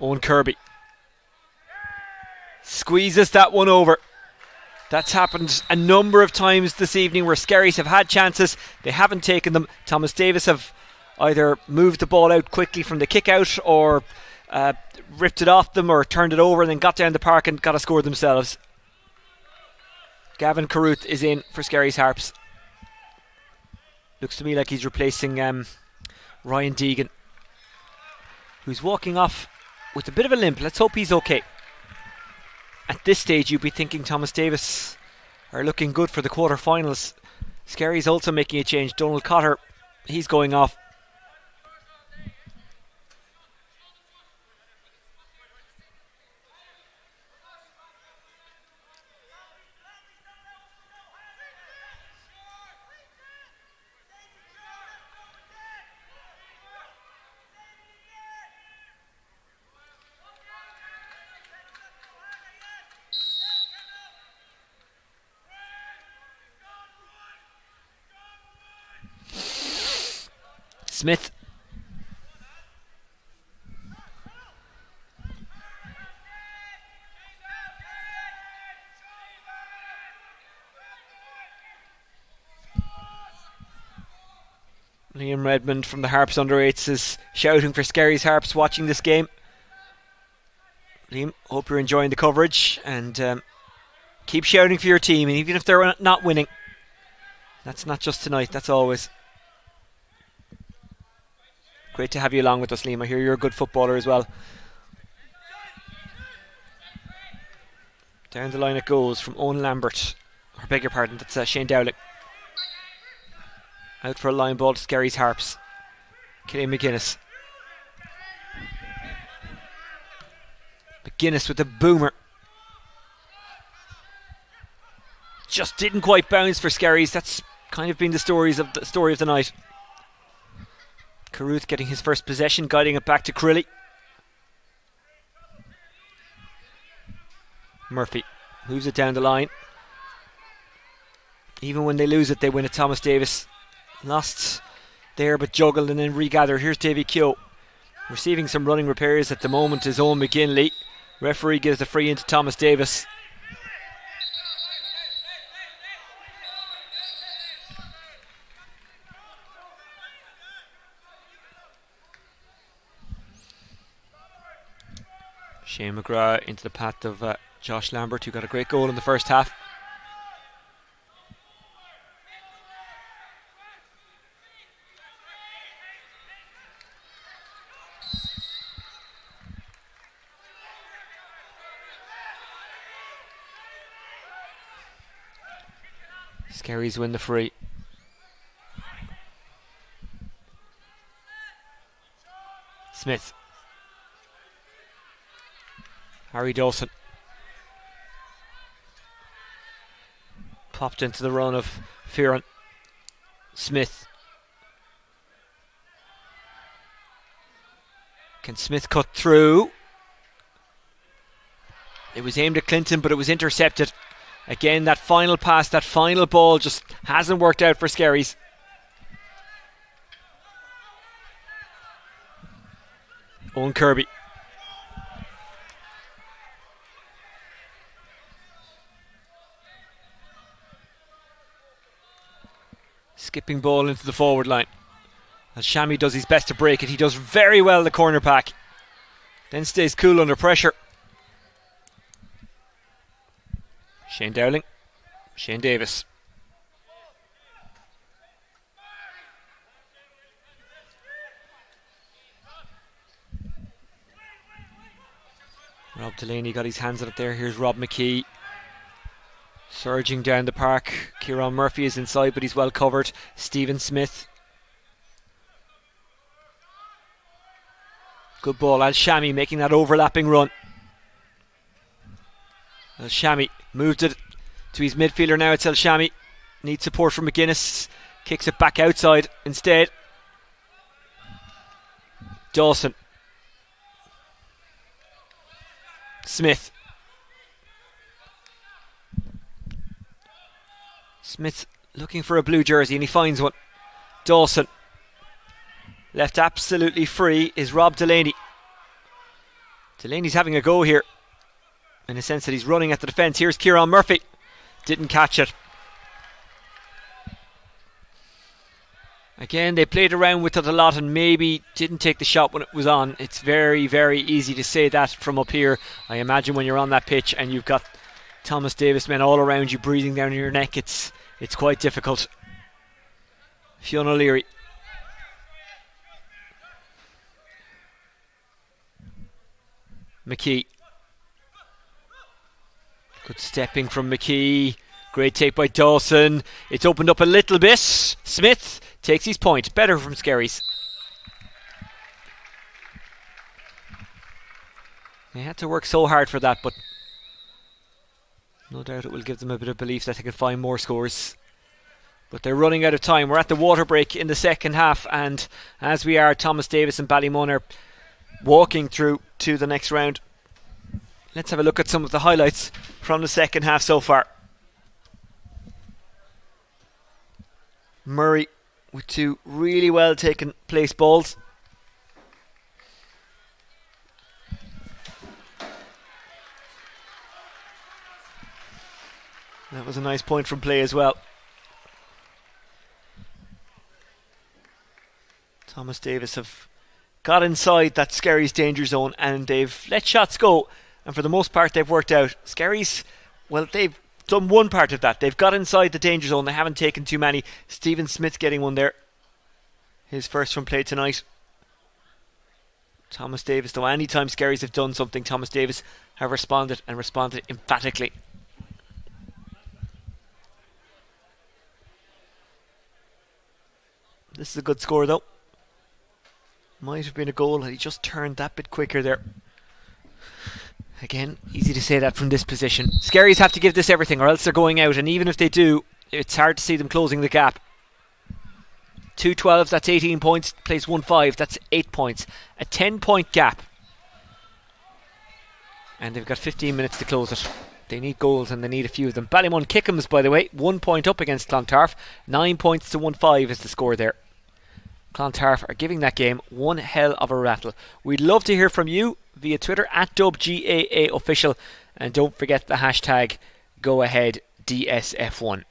Owen Kirby squeezes that one over. That's happened a number of times this evening where Skerries have had chances, they haven't taken them. Thomas Davis have either moved the ball out quickly from the kick out or ripped it off them or turned it over and then got down the park and got a score themselves. Gavin Carruth is in for Skerries Harps. Looks to me like he's replacing Ryan Deegan, who's walking off with a bit of a limp. Let's hope he's okay. At this stage you'd be thinking Thomas Davis are looking good for the quarter-finals. Skerries also making a change. Donald Cotter, he's going off. Smith. Liam Redmond from the Harps under 8s is shouting for Skerries Harps watching this game. Liam, hope you're enjoying the coverage and keep shouting for your team, and even if they're not winning. That's not just tonight, that's always. Great to have you along with us, Liam. I hear you're a good footballer as well. Down the line it goes from Owen Lambert. Or beg your pardon, that's Shane Dowling. Out for a line ball to Skerries Harps. Killian McGuinness. McGuinness with the boomer. Just didn't quite bounce for Skerries. That's kind of been the story of the night. Carruth getting his first possession, guiding it back to Crilly. Murphy moves it down the line. Even when they lose it, they win it. Thomas Davis lost there but juggled and then regathered. Here's Davy Keogh. Receiving some running repairs at the moment is Owen McGinley. Referee gives the free into Thomas Davis. Shane McGrath into the path of Josh Lambert, who got a great goal in the first half. Skerries win the free. Smith. Harry Dawson. Popped into the run of Fearon. Smith. Can Smith cut through? It was aimed at Clinton, but it was intercepted. Again, that final pass, that final ball just hasn't worked out for Skerries. Owen Kirby. Skipping ball into the forward line. As Shammy does his best to break it, he does very well the corner pack. Then stays cool under pressure. Shane Dowling. Shane Davis. Rob Delaney got his hands on it there. Here's Rob McKee. Surging down the park. Kieran Murphy is inside, but he's well covered. Stephen Smith. Good ball. Al Shami making that overlapping run. Al Shami moved it to his midfielder now. It's El Shami. Needs support from McGuinness. Kicks it back outside instead. Dawson. Smith. Smith looking for a blue jersey and he finds one. Dawson. Left absolutely free is Rob Delaney. Delaney's having a go here, in a sense that he's running at the defence. Here's Kieran Murphy. didn't catch it. Again, they played around with it a lot and maybe didn't take the shot when it was on. It's very, very easy to say that from up here. I imagine when you're on that pitch and you've got Thomas Davis men all around you breathing down your neck, it's quite difficult. Fionn O'Leary. McKee. Good stepping from McKee. Great take by Dawson. It's opened up a little bit. Smith takes his point. Better from Skerries. They had to work so hard for that, but no doubt it will give them a bit of belief that they can find more scores. But they're running out of time. We're at the water break in the second half, and as we are, Thomas Davis and Ballymun are walking through to the next round. Let's have a look at some of the highlights from the second half so far. Murray with two really well taken place balls. That was a nice point from play as well. Thomas Davis have got inside that Skerries danger zone and they've let shots go, and for the most part they've worked out. Skerries, well, they've done one part of that. They've got inside the danger zone. They haven't taken too many. Stephen Smith getting one there. His first from play tonight. Thomas Davis, though, anytime Skerries have done something, Thomas Davis have responded and responded emphatically. This is a good score though. Might have been a goal had he just turned that bit quicker there. Again, easy to say that from this position. Skerries have to give this everything or else they're going out, and even if they do, it's hard to see them closing the gap. 2-12, that's 18 points. Plays 1-5, that's 8 points. A 10-point gap. And they've got 15 minutes to close it. They need goals and they need a few of them. Ballymun Kickham's, by the way, 1 point up against Clontarf. 9 points to 1-5 is the score there. Clontarf are giving that game one hell of a rattle. We'd love to hear from you via Twitter at DubGAAOfficial, and don't forget the hashtag GoAheadDSF1.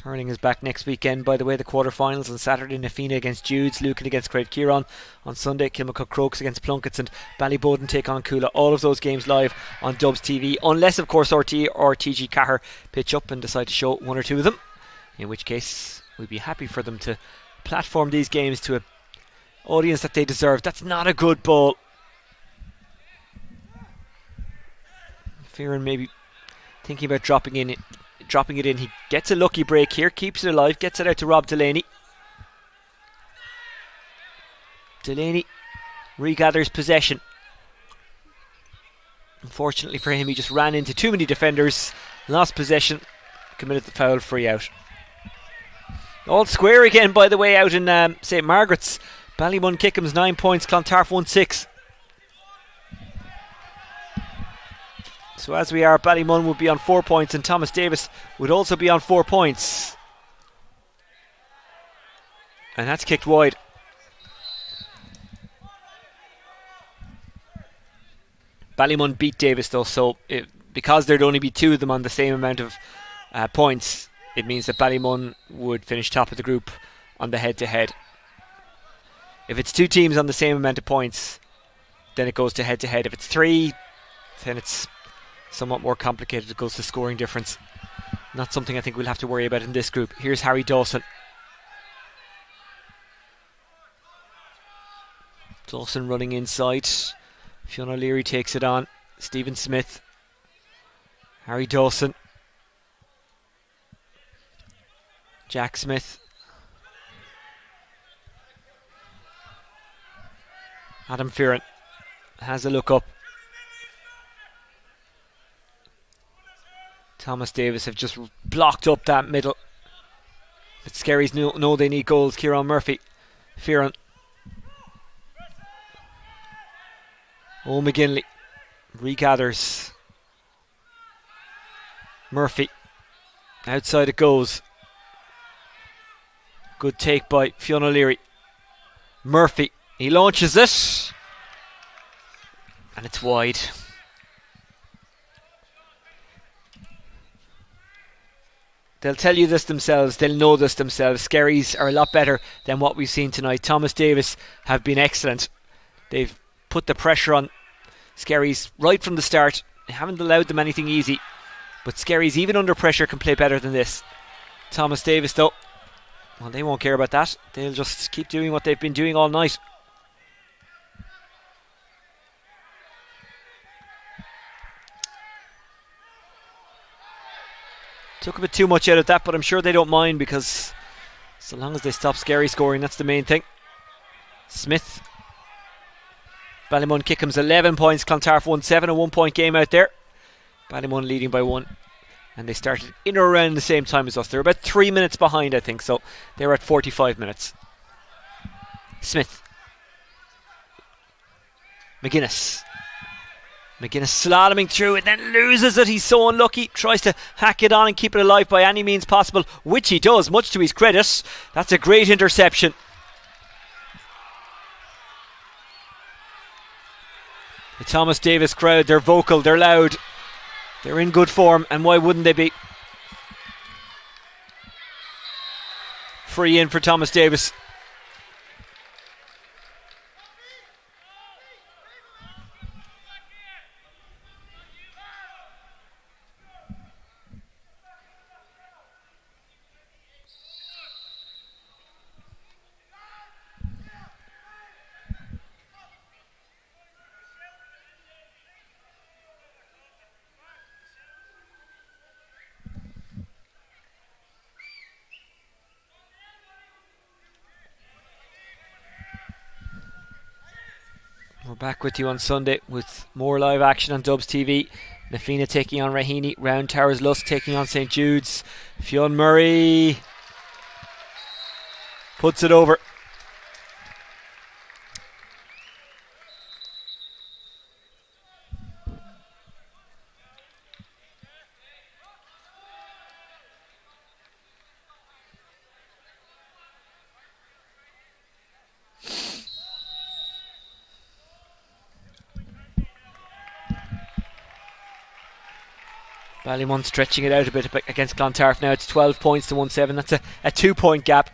Hurling is back next weekend, by the way. The quarterfinals on Saturday, Nafina against Judes, Lucan against Craig Kieran. On Sunday, Kilmacud Crokes against Plunkets, and Ballyboden take on Coola. All of those games live on Dubs TV, unless of course RT or TG Cahir pitch up and decide to show one or two of them, in which case we'd be happy for them to platform these games to an audience that they deserve. That's not a good ball. Fearon maybe thinking about dropping it in. He gets a lucky break here, keeps it alive, gets it out to Rob Delaney. Delaney regathers possession. Unfortunately for him, he just ran into too many defenders, lost possession, committed the foul, free out. All square again, by the way, out in St Margaret's. Ballymun Kickham's 9 points, Clontarf 1-6. So as we are, Ballymun would be on 4 points and Thomas Davis would also be on 4 points. And that's kicked wide. Ballymun beat Davis though, so because there'd only be two of them on the same amount of points, it means that Ballymun would finish top of the group on the head-to-head. If it's two teams on the same amount of points, then it goes to head-to-head. If it's three, then it's somewhat more complicated. It goes to scoring difference. Not something I think we'll have to worry about in this group. Here's Harry Dawson. Dawson running inside. Fionn O'Leary takes it on. Stephen Smith. Harry Dawson. Jack Smith. Adam Fearon has a look up. Thomas Davis have just blocked up that middle. But Skerries know they need goals. Kieran Murphy. Fearon. McGinley regathers. Murphy. Outside it goes. Good take by Fionn O'Leary. Murphy, he launches it, and it's wide. They'll tell you this themselves, they'll know this themselves. Skerries are a lot better than what we've seen tonight. Thomas Davis have been excellent. They've put the pressure on Skerries right from the start. They haven't allowed them anything easy, but Skerries, even under pressure, can play better than this. Thomas Davis, though, well, they won't care about that. They'll just keep doing what they've been doing all night. Took a bit too much out of that, but I'm sure they don't mind, because so long as they stop Skerries scoring, that's the main thing. Smith. Ballymun Kickham's 11 points. Clontarf won 7, a 1 point game out there. Ballymun leading by 1. And they started in or around the same time as us. They're about 3 minutes behind, I think, so they're at 45 minutes. Smith. McGuinness slaloming through and then loses it. He's so unlucky. Tries to hack it on and keep it alive by any means possible, which he does, much to his credit. That's a great interception. The Thomas Davis crowd, they're vocal, they're loud. They're in good form, and why wouldn't they be? Free in for Thomas Davis. We're back with you on Sunday with more live action on Dubs TV. Nafina taking on Raheny. Round Towers Lusk taking on St. Jude's. Fionn Murray puts it over. Ballymun stretching it out a bit against Clontarf now. It's 12 points to 1-7. That's a 2 point gap.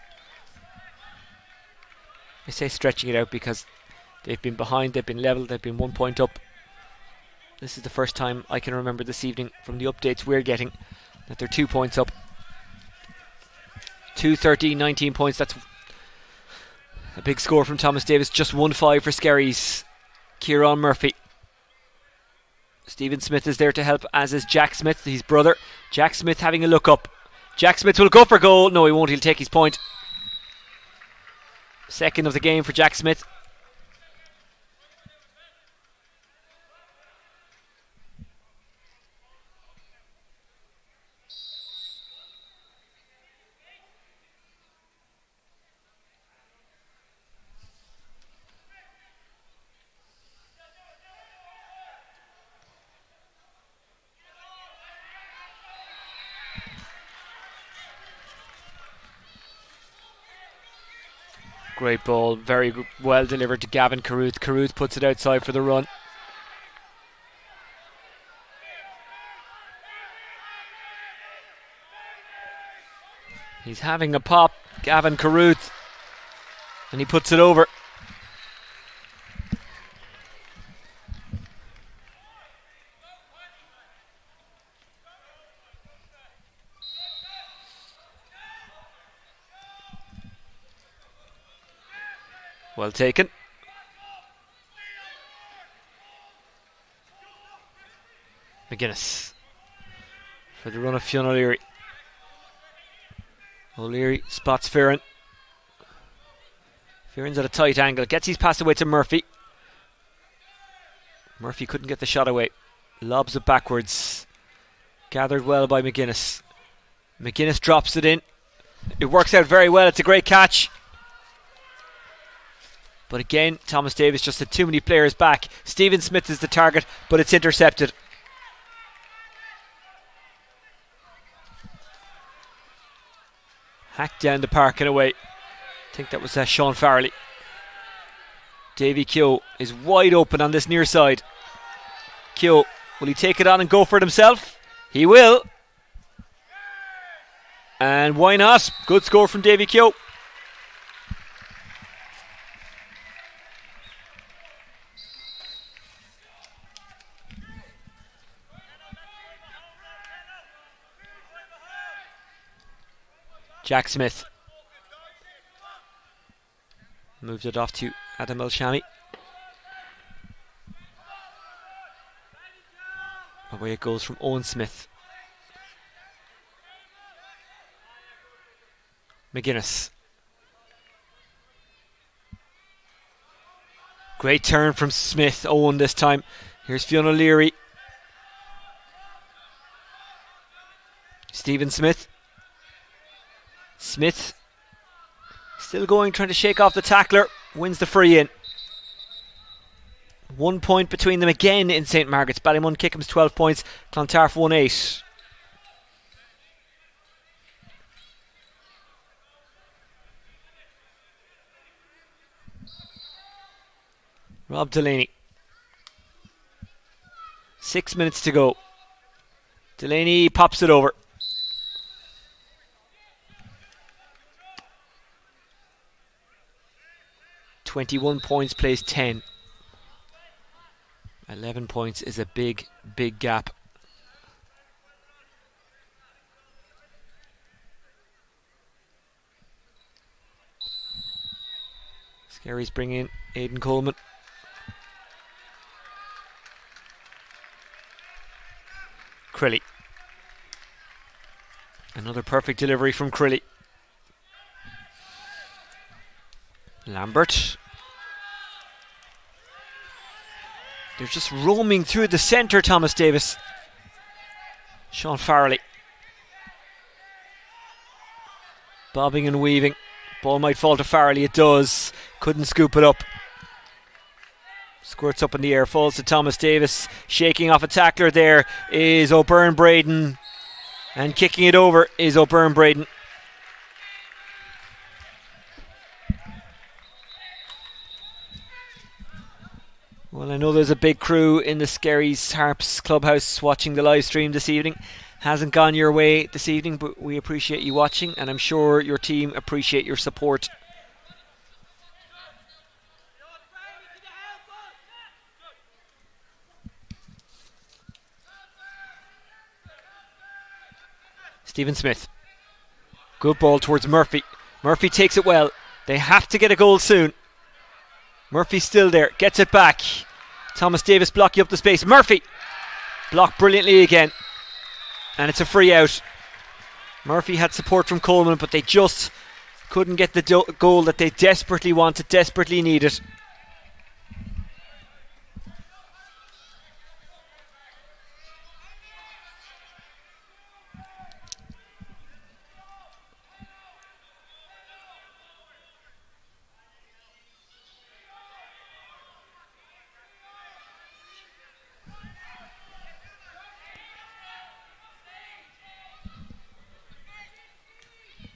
I say stretching it out because they've been behind, they've been level, they've been 1 point up. This is the first time I can remember this evening from the updates we're getting that they're 2 points up. 2-13, 19 points. That's a big score from Thomas Davis. Just 1-5 for Skerries. Kieran Murphy. Stephen Smith is there to help, as is Jack Smith, his brother. Jack Smith having a look up. Jack Smith will go for goal. No, he won't. He'll take his point. Second of the game for Jack Smith. Great ball, very well delivered to Gavin Carruth. Carruth puts it outside for the run. He's having a pop, Gavin Carruth, and he puts it over. Well taken. McGuinness for the run of Fionn O'Leary. O'Leary spots Fearon. Fearon's at a tight angle. Gets his pass away to Murphy. Murphy couldn't get the shot away. Lobs it backwards. Gathered well by McGuinness. McGuinness drops it in. It works out very well. It's a great catch. But again, Thomas Davis just had too many players back. Stephen Smith is the target, but it's intercepted. Hacked down the park and away. I think that was Sean Farrelly. Davy Keogh is wide open on this near side. Keogh, will he take it on and go for it himself? He will. And why not? Good score from Davy Keogh. Jack Smith moved it off to Adam El-Shami. Away it goes from Owen Smith. McGuinness. Great turn from Smith. Owen this time. Here's Fiona Leary. Stephen Smith. Smith still going, trying to shake off the tackler. Wins the free in. 1 point between them again in St. Margaret's. Ballymun Kickham's 12 points. Clontarf 1-8. Rob Delaney. 6 minutes to go. Delaney pops it over. .21 points, plays 10. 11 points is a big, big gap. Skerries bring in Aidan Coleman. Crilly. Another perfect delivery from Crilly. Lambert. They're just roaming through the centre, Thomas Davis. Sean Farrelly. Bobbing and weaving. Ball might fall to Farrelly. It does. Couldn't scoop it up. Squirts up in the air. Falls to Thomas Davis. Shaking off a tackler there is O'Byrne Braden. And kicking it over is O'Byrne Braden. Well, I know there's a big crew in the Skerries Harps clubhouse watching the live stream this evening. Hasn't gone your way this evening, but we appreciate you watching, and I'm sure your team appreciate your support. Stephen Smith. Good ball towards Murphy. Murphy takes it well. They have to get a goal soon. Murphy's still there. Gets it back. Thomas Davis blocking up the space. Murphy blocked brilliantly again. And it's a free out. Murphy had support from Coleman, but they just couldn't get the goal that they desperately wanted, desperately needed.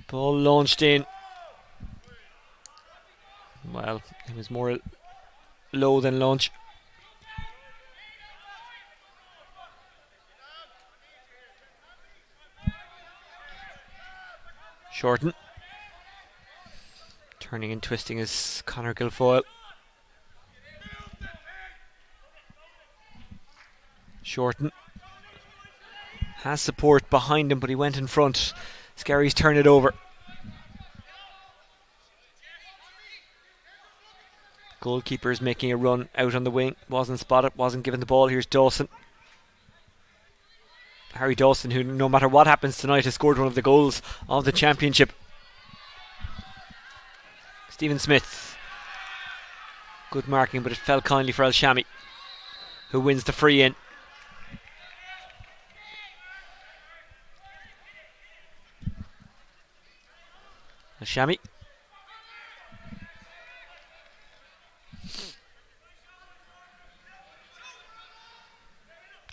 Ball launched in. Well, it was more low than launch. Shorten. Turning and twisting is Conor Guilfoyle. Shorten. Has support behind him, but he went in front. Skerries turn it over. Goalkeeper is making a run out on the wing. Wasn't spotted, wasn't given the ball. Here's Dawson. Harry Dawson, who no matter what happens tonight has scored one of the goals of the championship. Stephen Smith. Good marking, but it fell kindly for El-Shami, who wins the free in. El-Shami.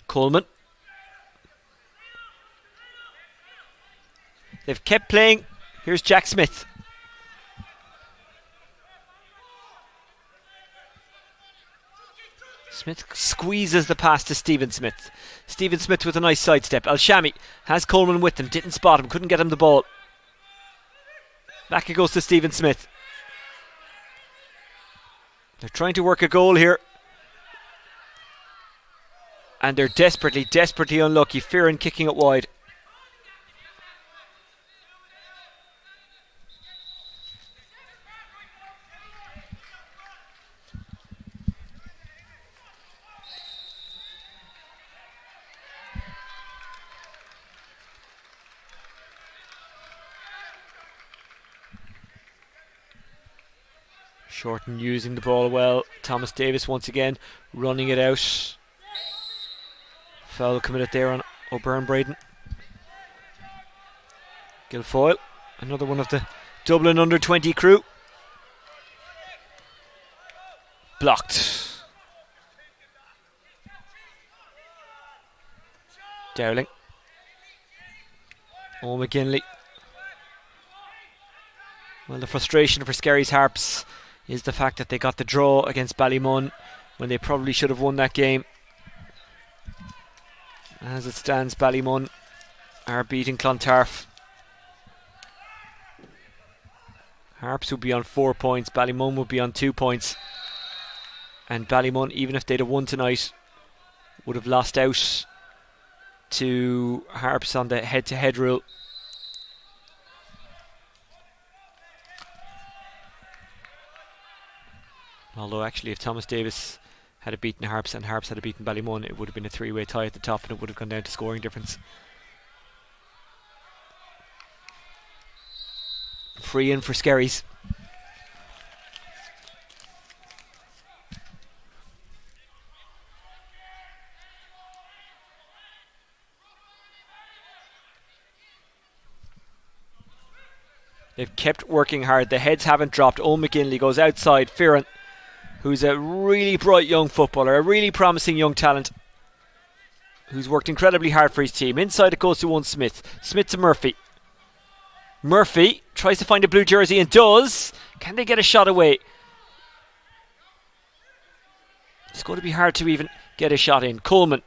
Coleman. They've kept playing. Here's Jack Smith. Smith squeezes the pass to Stephen Smith. Stephen Smith with a nice sidestep. Al-Shami has Coleman with him. Didn't spot him. Couldn't get him the ball. Back it goes to Stephen Smith. They're trying to work a goal here. And they're desperately unlucky. Fearon kicking it wide. Shorten using the ball well. Thomas Davis once again running it out. Foul committed there on O'Byrne Braden. Guilfoyle, another one of the Dublin under 20 crew. Blocked. Dowling. McGinley. Well, the frustration for Skerries Harps is the fact that they got the draw against Ballymun when they probably should have won that game. As it stands, Ballymun are beating Clontarf. Harps would be on 4 points, Ballymun would be on 2 points. And Ballymun, even if they'd have won tonight, would have lost out to Harps on the head-to-head rule. Although actually if Thomas Davis had beaten Harps and Harps had beaten Ballymun, it would have been a three-way tie at the top and it would have gone down to scoring difference. Free in for Skerries. They've kept working hard. The heads haven't dropped. McGinley goes outside. Fearon, who's a really bright young footballer, a really promising young talent, who's worked incredibly hard for his team. Inside it goes to one Smith. Smith to Murphy. Murphy tries to find a blue jersey and does. Can they get a shot away? It's going to be hard to even get a shot in. Coleman.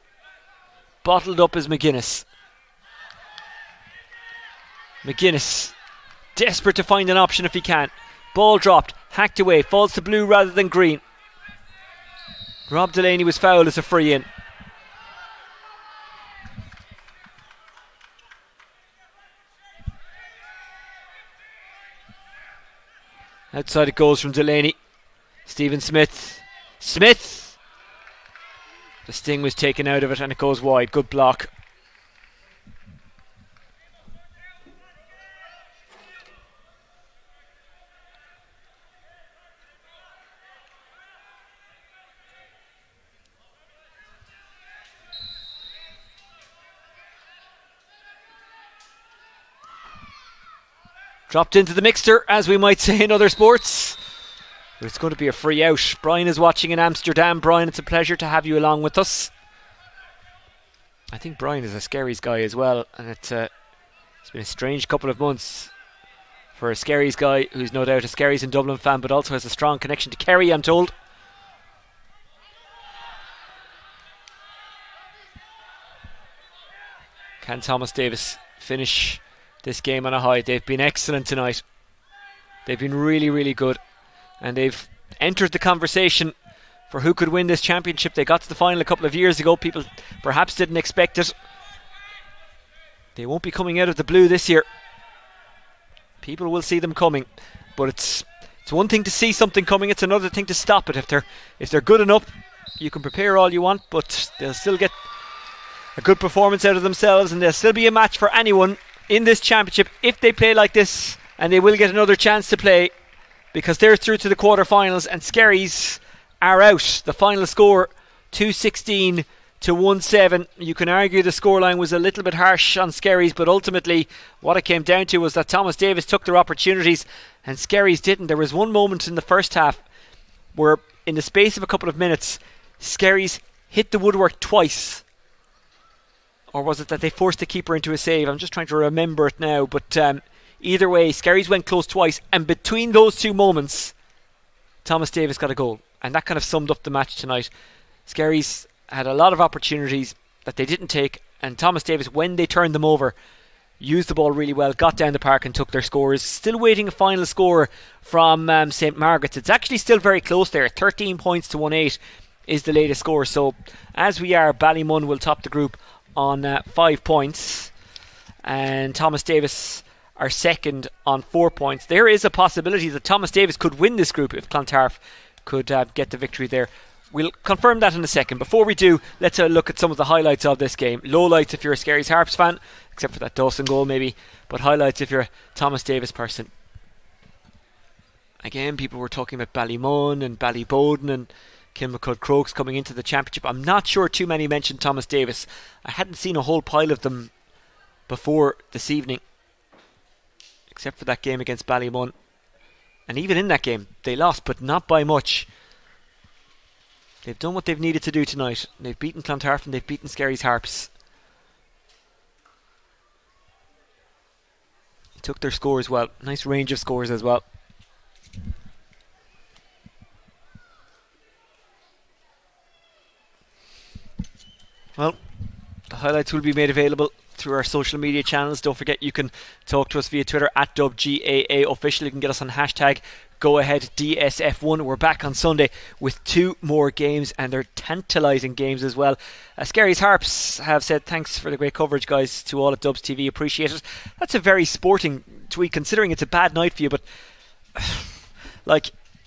Bottled up is McGuinness. McGuinness, desperate to find an option if he can. Ball dropped, hacked away, falls to blue rather than green. Rob Delaney was fouled as a free in. Outside it goes from Delaney. Stephen Smith. Smith! The sting was taken out of it and it goes wide. Good block. Dropped into the mixer, as we might say in other sports. But it's going to be a free out. Brian is watching in Amsterdam. Brian, it's a pleasure to have you along with us. I think Brian is a Skerries guy as well. And it's been a strange couple of months for a Skerries guy who's no doubt a Skerries and Dublin fan, but also has a strong connection to Kerry, I'm told. Can Thomas Davis finish this game on a high? They've been excellent tonight. They've been really, really good. And they've entered the conversation for who could win this championship. They got to the final a couple of years ago. People perhaps didn't expect it. They won't be coming out of the blue this year. People will see them coming. But it's one thing to see something coming. It's another thing to stop it. If they're good enough, you can prepare all you want, but they'll still get a good performance out of themselves, and there'll still be a match for anyone in this championship if they play like this, and they will get another chance to play because they're through to the quarterfinals and Skerries are out. The final score 2-16 to 1-7. You can argue the scoreline was a little bit harsh on Skerries, but ultimately what it came down to was that Thomas Davis took their opportunities and Skerries didn't. There was one moment in the first half where in the space of a couple of minutes Skerries hit the woodwork twice. Or was it that they forced the keeper into a save? I'm just trying to remember it now. But either way, Skerries went close twice. And between those two moments, Thomas Davis got a goal. And that kind of summed up the match tonight. Skerries had a lot of opportunities that they didn't take, and Thomas Davis, when they turned them over, used the ball really well, got down the park and took their scores. Still waiting a final score from St. Margaret's. It's actually still very close there. 13 points to 1-8 is the latest score. So as we are, Ballymun will top the group on 5 points, and Thomas Davis are second on 4 points. There is a possibility that Thomas Davis could win this group if Clontarf could get the victory there. We'll confirm that in a second. Before we do, let's look at some of the highlights of this game. Lowlights if you're a Skerries Harps fan, except for that Dawson goal maybe, but highlights if you're a Thomas Davis person. Again, people were talking about Ballymun and Ballyboden and Kilmacud Crokes coming into the championship. I'm not sure too many mentioned Thomas Davis. I hadn't seen a whole pile of them before this evening, except for that game against Ballymun. And even in that game, they lost, but not by much. They've done what they've needed to do tonight. They've beaten Clontarf and they've beaten Skerries Harps. Took their scores well. Nice range of scores as well. Well, the highlights will be made available through our social media channels. Don't forget you can talk to us via Twitter at @DubGAAOfficial. You can get us on hashtag #GoAheadDSF1. We're back on Sunday with 2 more games, and they're tantalising games as well. Skerries Harps have said thanks for the great coverage, guys, to all at Dubs TV. Appreciate it. That's a very sporting tweet, considering it's a bad night for you. But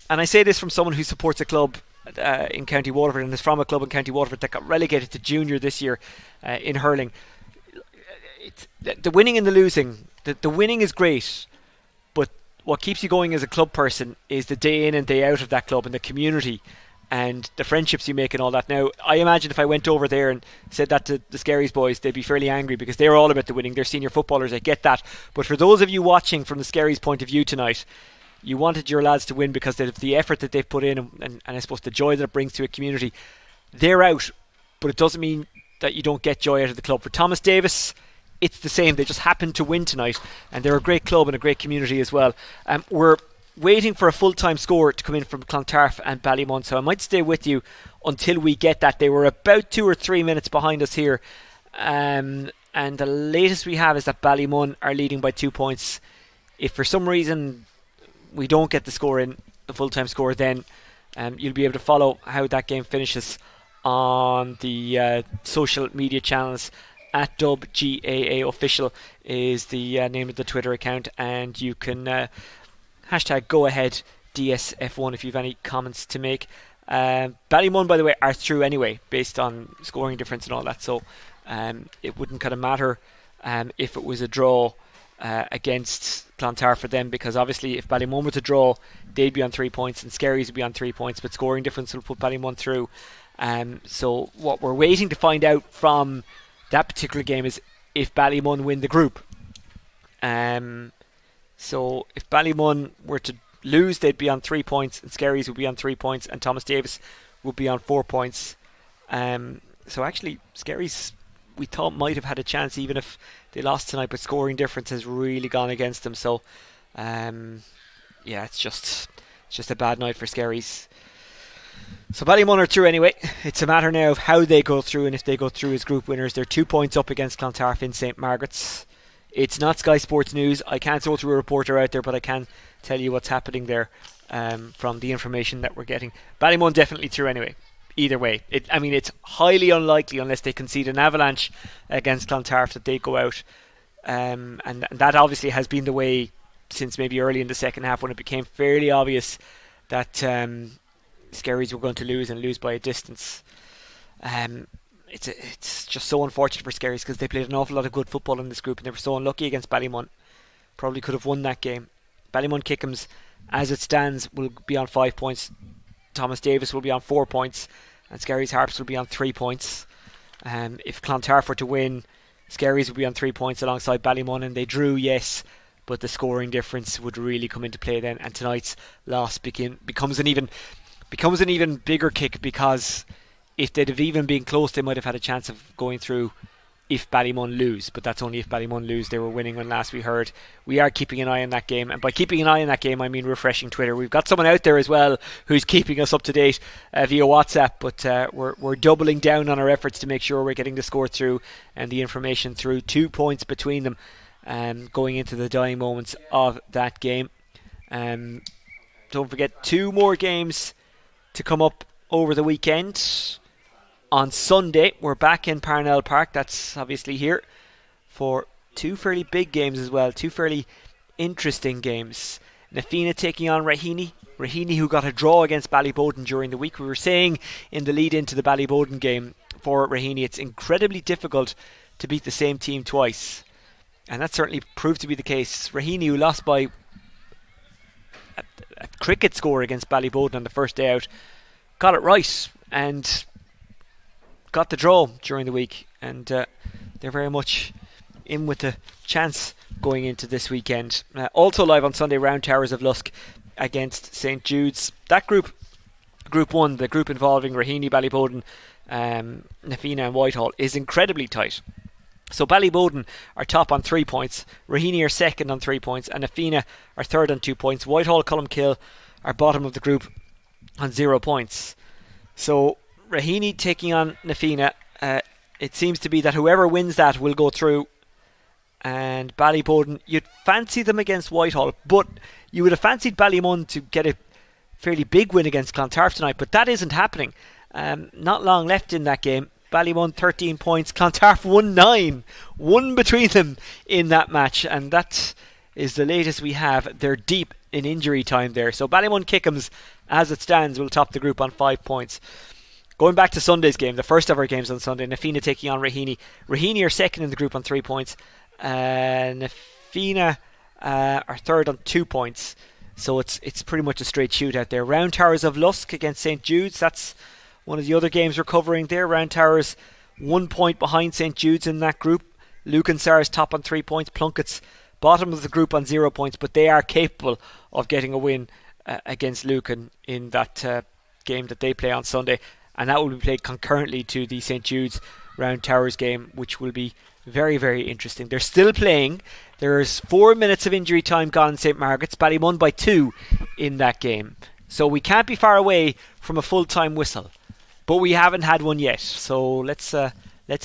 and I say this from someone who supports a club in County Waterford and is from a club in County Waterford that got relegated to junior this year in hurling. The winning and the losing, the winning is great, but what keeps you going as a club person is the day in and day out of that club and the community and the friendships you make and all that. Now, I imagine if I went over there and said that to the Skerries boys, they'd be fairly angry because they're all about the winning. They're senior footballers, I get that. But for those of you watching from the Skerries point of view tonight, you wanted your lads to win because of the effort that they've put in and I suppose the joy that it brings to a community. They're out, but it doesn't mean that you don't get joy out of the club. For Thomas Davis, it's the same. They just happened to win tonight, and they're a great club and a great community as well. We're waiting for a full-time score to come in from Clontarf and Ballymun, so I might stay with you until we get that. They were about 2 or 3 minutes behind us here, and the latest we have is that Ballymun are leading by 2 points. If for some reason we don't get the score in, the full-time score, then you'll be able to follow how that game finishes on the social media channels. At @DubGAAOfficial is the name of the Twitter account, and you can hashtag #GoAheadDSF1 if you have any comments to make. Ballymun, by the way, are through anyway based on scoring difference and all that, so it wouldn't kind of matter if it was a draw against Clontarf for them, because obviously if Ballymun were to draw, they'd be on 3 points and Skerries would be on 3 points, but scoring difference will put Ballymun through. So what we're waiting to find out from that particular game is if Ballymun win the group. So if Ballymun were to lose, they'd be on 3 points and Skerries would be on 3 points and Thomas Davis would be on 4 points. So actually Skerries, we thought, might have had a chance even if they lost tonight, but scoring difference has really gone against them. So it's just a bad night for Skerries. So Ballymun are through anyway. It's a matter now of how they go through, and if they go through as group winners. They're 2 points up against Clontarf in St. Margaret's. It's not Sky Sports News. I can't throw through a reporter out there, but I can tell you what's happening there from the information that we're getting. Ballymun definitely through anyway. Either way. It's highly unlikely unless they concede an avalanche against Clontarf that they go out. And that obviously has been the way since maybe early in the second half when it became fairly obvious that Skerries were going to lose and lose by a distance. It's just so unfortunate for Skerries because they played an awful lot of good football in this group and they were so unlucky against Ballymun. Probably could have won that game. Ballymun Kickham's, as it stands, will be on 5 points. Thomas Davis will be on 4 points and Skerries Harps will be on 3 points. If Clontarf were to win, Skerries would be on 3 points alongside Ballymun, and they drew, yes, but the scoring difference would really come into play then, and tonight's loss becomes an even bigger kick, because if they'd have even been close, they might have had a chance of going through if Ballymun lose, but that's only if Ballymun lose. They were winning when last we heard. We are keeping an eye on that game, and by keeping an eye on that game I mean refreshing Twitter. We've got someone out there as well who's keeping us up to date via WhatsApp, but we're doubling down on our efforts to make sure we're getting the score through and the information through. 2 points between them going into the dying moments of that game. Don't forget 2 more games to come up over the weekend. On Sunday, we're back in Parnell Park. That's obviously here for 2 fairly big games as well. 2 fairly interesting games. Nafina taking on Raheny. Raheny, who got a draw against Ballyboden during the week. We were saying in the lead into the Ballyboden game for Raheny, it's incredibly difficult to beat the same team twice. And that certainly proved to be the case. Raheny, who lost by a cricket score against Ballyboden on the first day out, got it right and got the draw during the week, and they're very much in with the chance going into this weekend. Also live on Sunday, Round Towers of Lusk against St Jude's. That group 1, the group involving Raheny, Ballyboden, Nafina and Whitehall, is incredibly tight. So Ballyboden are top on 3 points, Raheny are second on 3 points, and Nafina are third on 2 points. Whitehall, Columkill are bottom of the group on 0 points. So Raheny taking on Nafina, it seems to be that whoever wins that will go through, and Ballyboden, you'd fancy them against Whitehall, but you would have fancied Ballymun to get a fairly big win against Clontarf tonight, but that isn't happening. Not long left in that game. Ballymun 13 points, Clontarf 1-9, 1 between them in that match, and that is the latest we have. They're deep in injury time there, so Ballymun Kickham's, as it stands, will top the group on 5 points. Going back to Sunday's game, the first of our games on Sunday, Nafina taking on Raheny. Raheny are second in the group on 3 points. Nafina are third on 2 points. So it's pretty much a straight shootout there. Round Towers of Lusk against St Jude's. That's one of the other games we're covering there. Round Towers 1 point behind St Jude's in that group. Lucan Sars top on 3 points. Plunkett's bottom of the group on 0 points, but they are capable of getting a win against Lucan in that game that they play on Sunday. And that will be played concurrently to the St Jude's Round Towers game, which will be very, very interesting. They're still playing. There's 4 minutes of injury time gone in St Margaret's. Ballymun by 2 in that game. So we can't be far away from a full-time whistle. But we haven't had one yet. So let's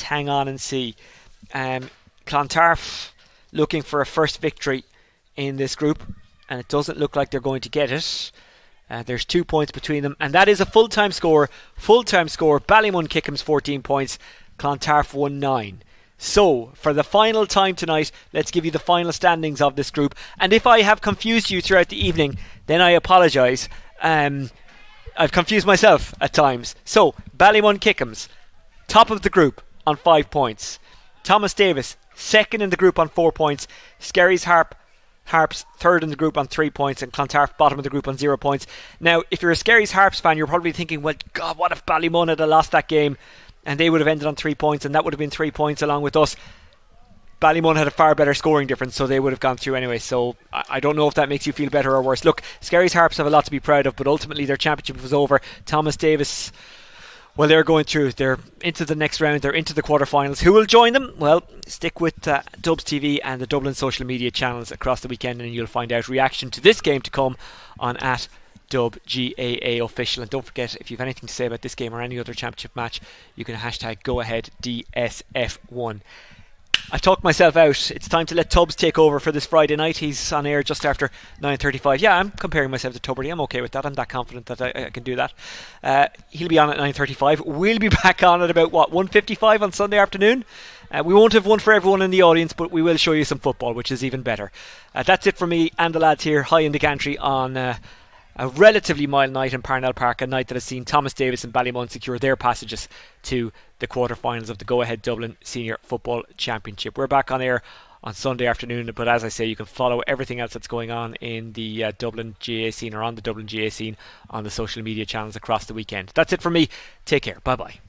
hang on and see. Clontarf looking for a first victory in this group, and it doesn't look like they're going to get it. There's 2 points between them, and that is a full-time score. Ballymun Kickham's 14 points, Clontarf 1-9. So, for the final time tonight, let's give you the final standings of this group. And if I have confused you throughout the evening, then I apologise. I've confused myself at times. So, Ballymun Kickham's top of the group on 5 points. Thomas Davis second in the group on 4 points. Skerries Harps third in the group on 3 points, and Clontarf bottom of the group on 0 points. Now, if you're a Skerries Harps fan, you're probably thinking, well, God, what if Ballymun had lost that game and they would have ended on 3 points, and that would have been 3 points along with us. Ballymun had a far better scoring difference, so they would have gone through anyway. So I don't know if that makes you feel better or worse. Look, Skerries Harps have a lot to be proud of, but ultimately their championship was over. Thomas Davis, well, they're going through. They're into the next round. They're into the quarterfinals. Who will join them? Well, stick with Dubs TV and the Dublin social media channels across the weekend, and you'll find out reaction to this game to come on @DubGAA official. And don't forget, if you have anything to say about this game or any other championship match, you can hashtag GoAheadDSF1. I've talked myself out. It's time to let Tubbs take over for this Friday night. He's on air just after 9:35. Yeah, I'm comparing myself to Tubberty. I'm okay with that. I'm that confident that I can do that. He'll be on at 9:35. We'll be back on at about 1:55 on Sunday afternoon. We won't have one for everyone in the audience, but we will show you some football, which is even better. That's it for me and the lads here high in the gantry on a relatively mild night in Parnell Park, a night that has seen Thomas Davis and Ballymun secure their passages to the quarterfinals of the Go Ahead Dublin Senior Football Championship. We're back on air on Sunday afternoon, but as I say, you can follow everything else that's going on in the Dublin GAA scene or on the Dublin GAA scene on the social media channels across the weekend. That's it for me. Take care. Bye bye.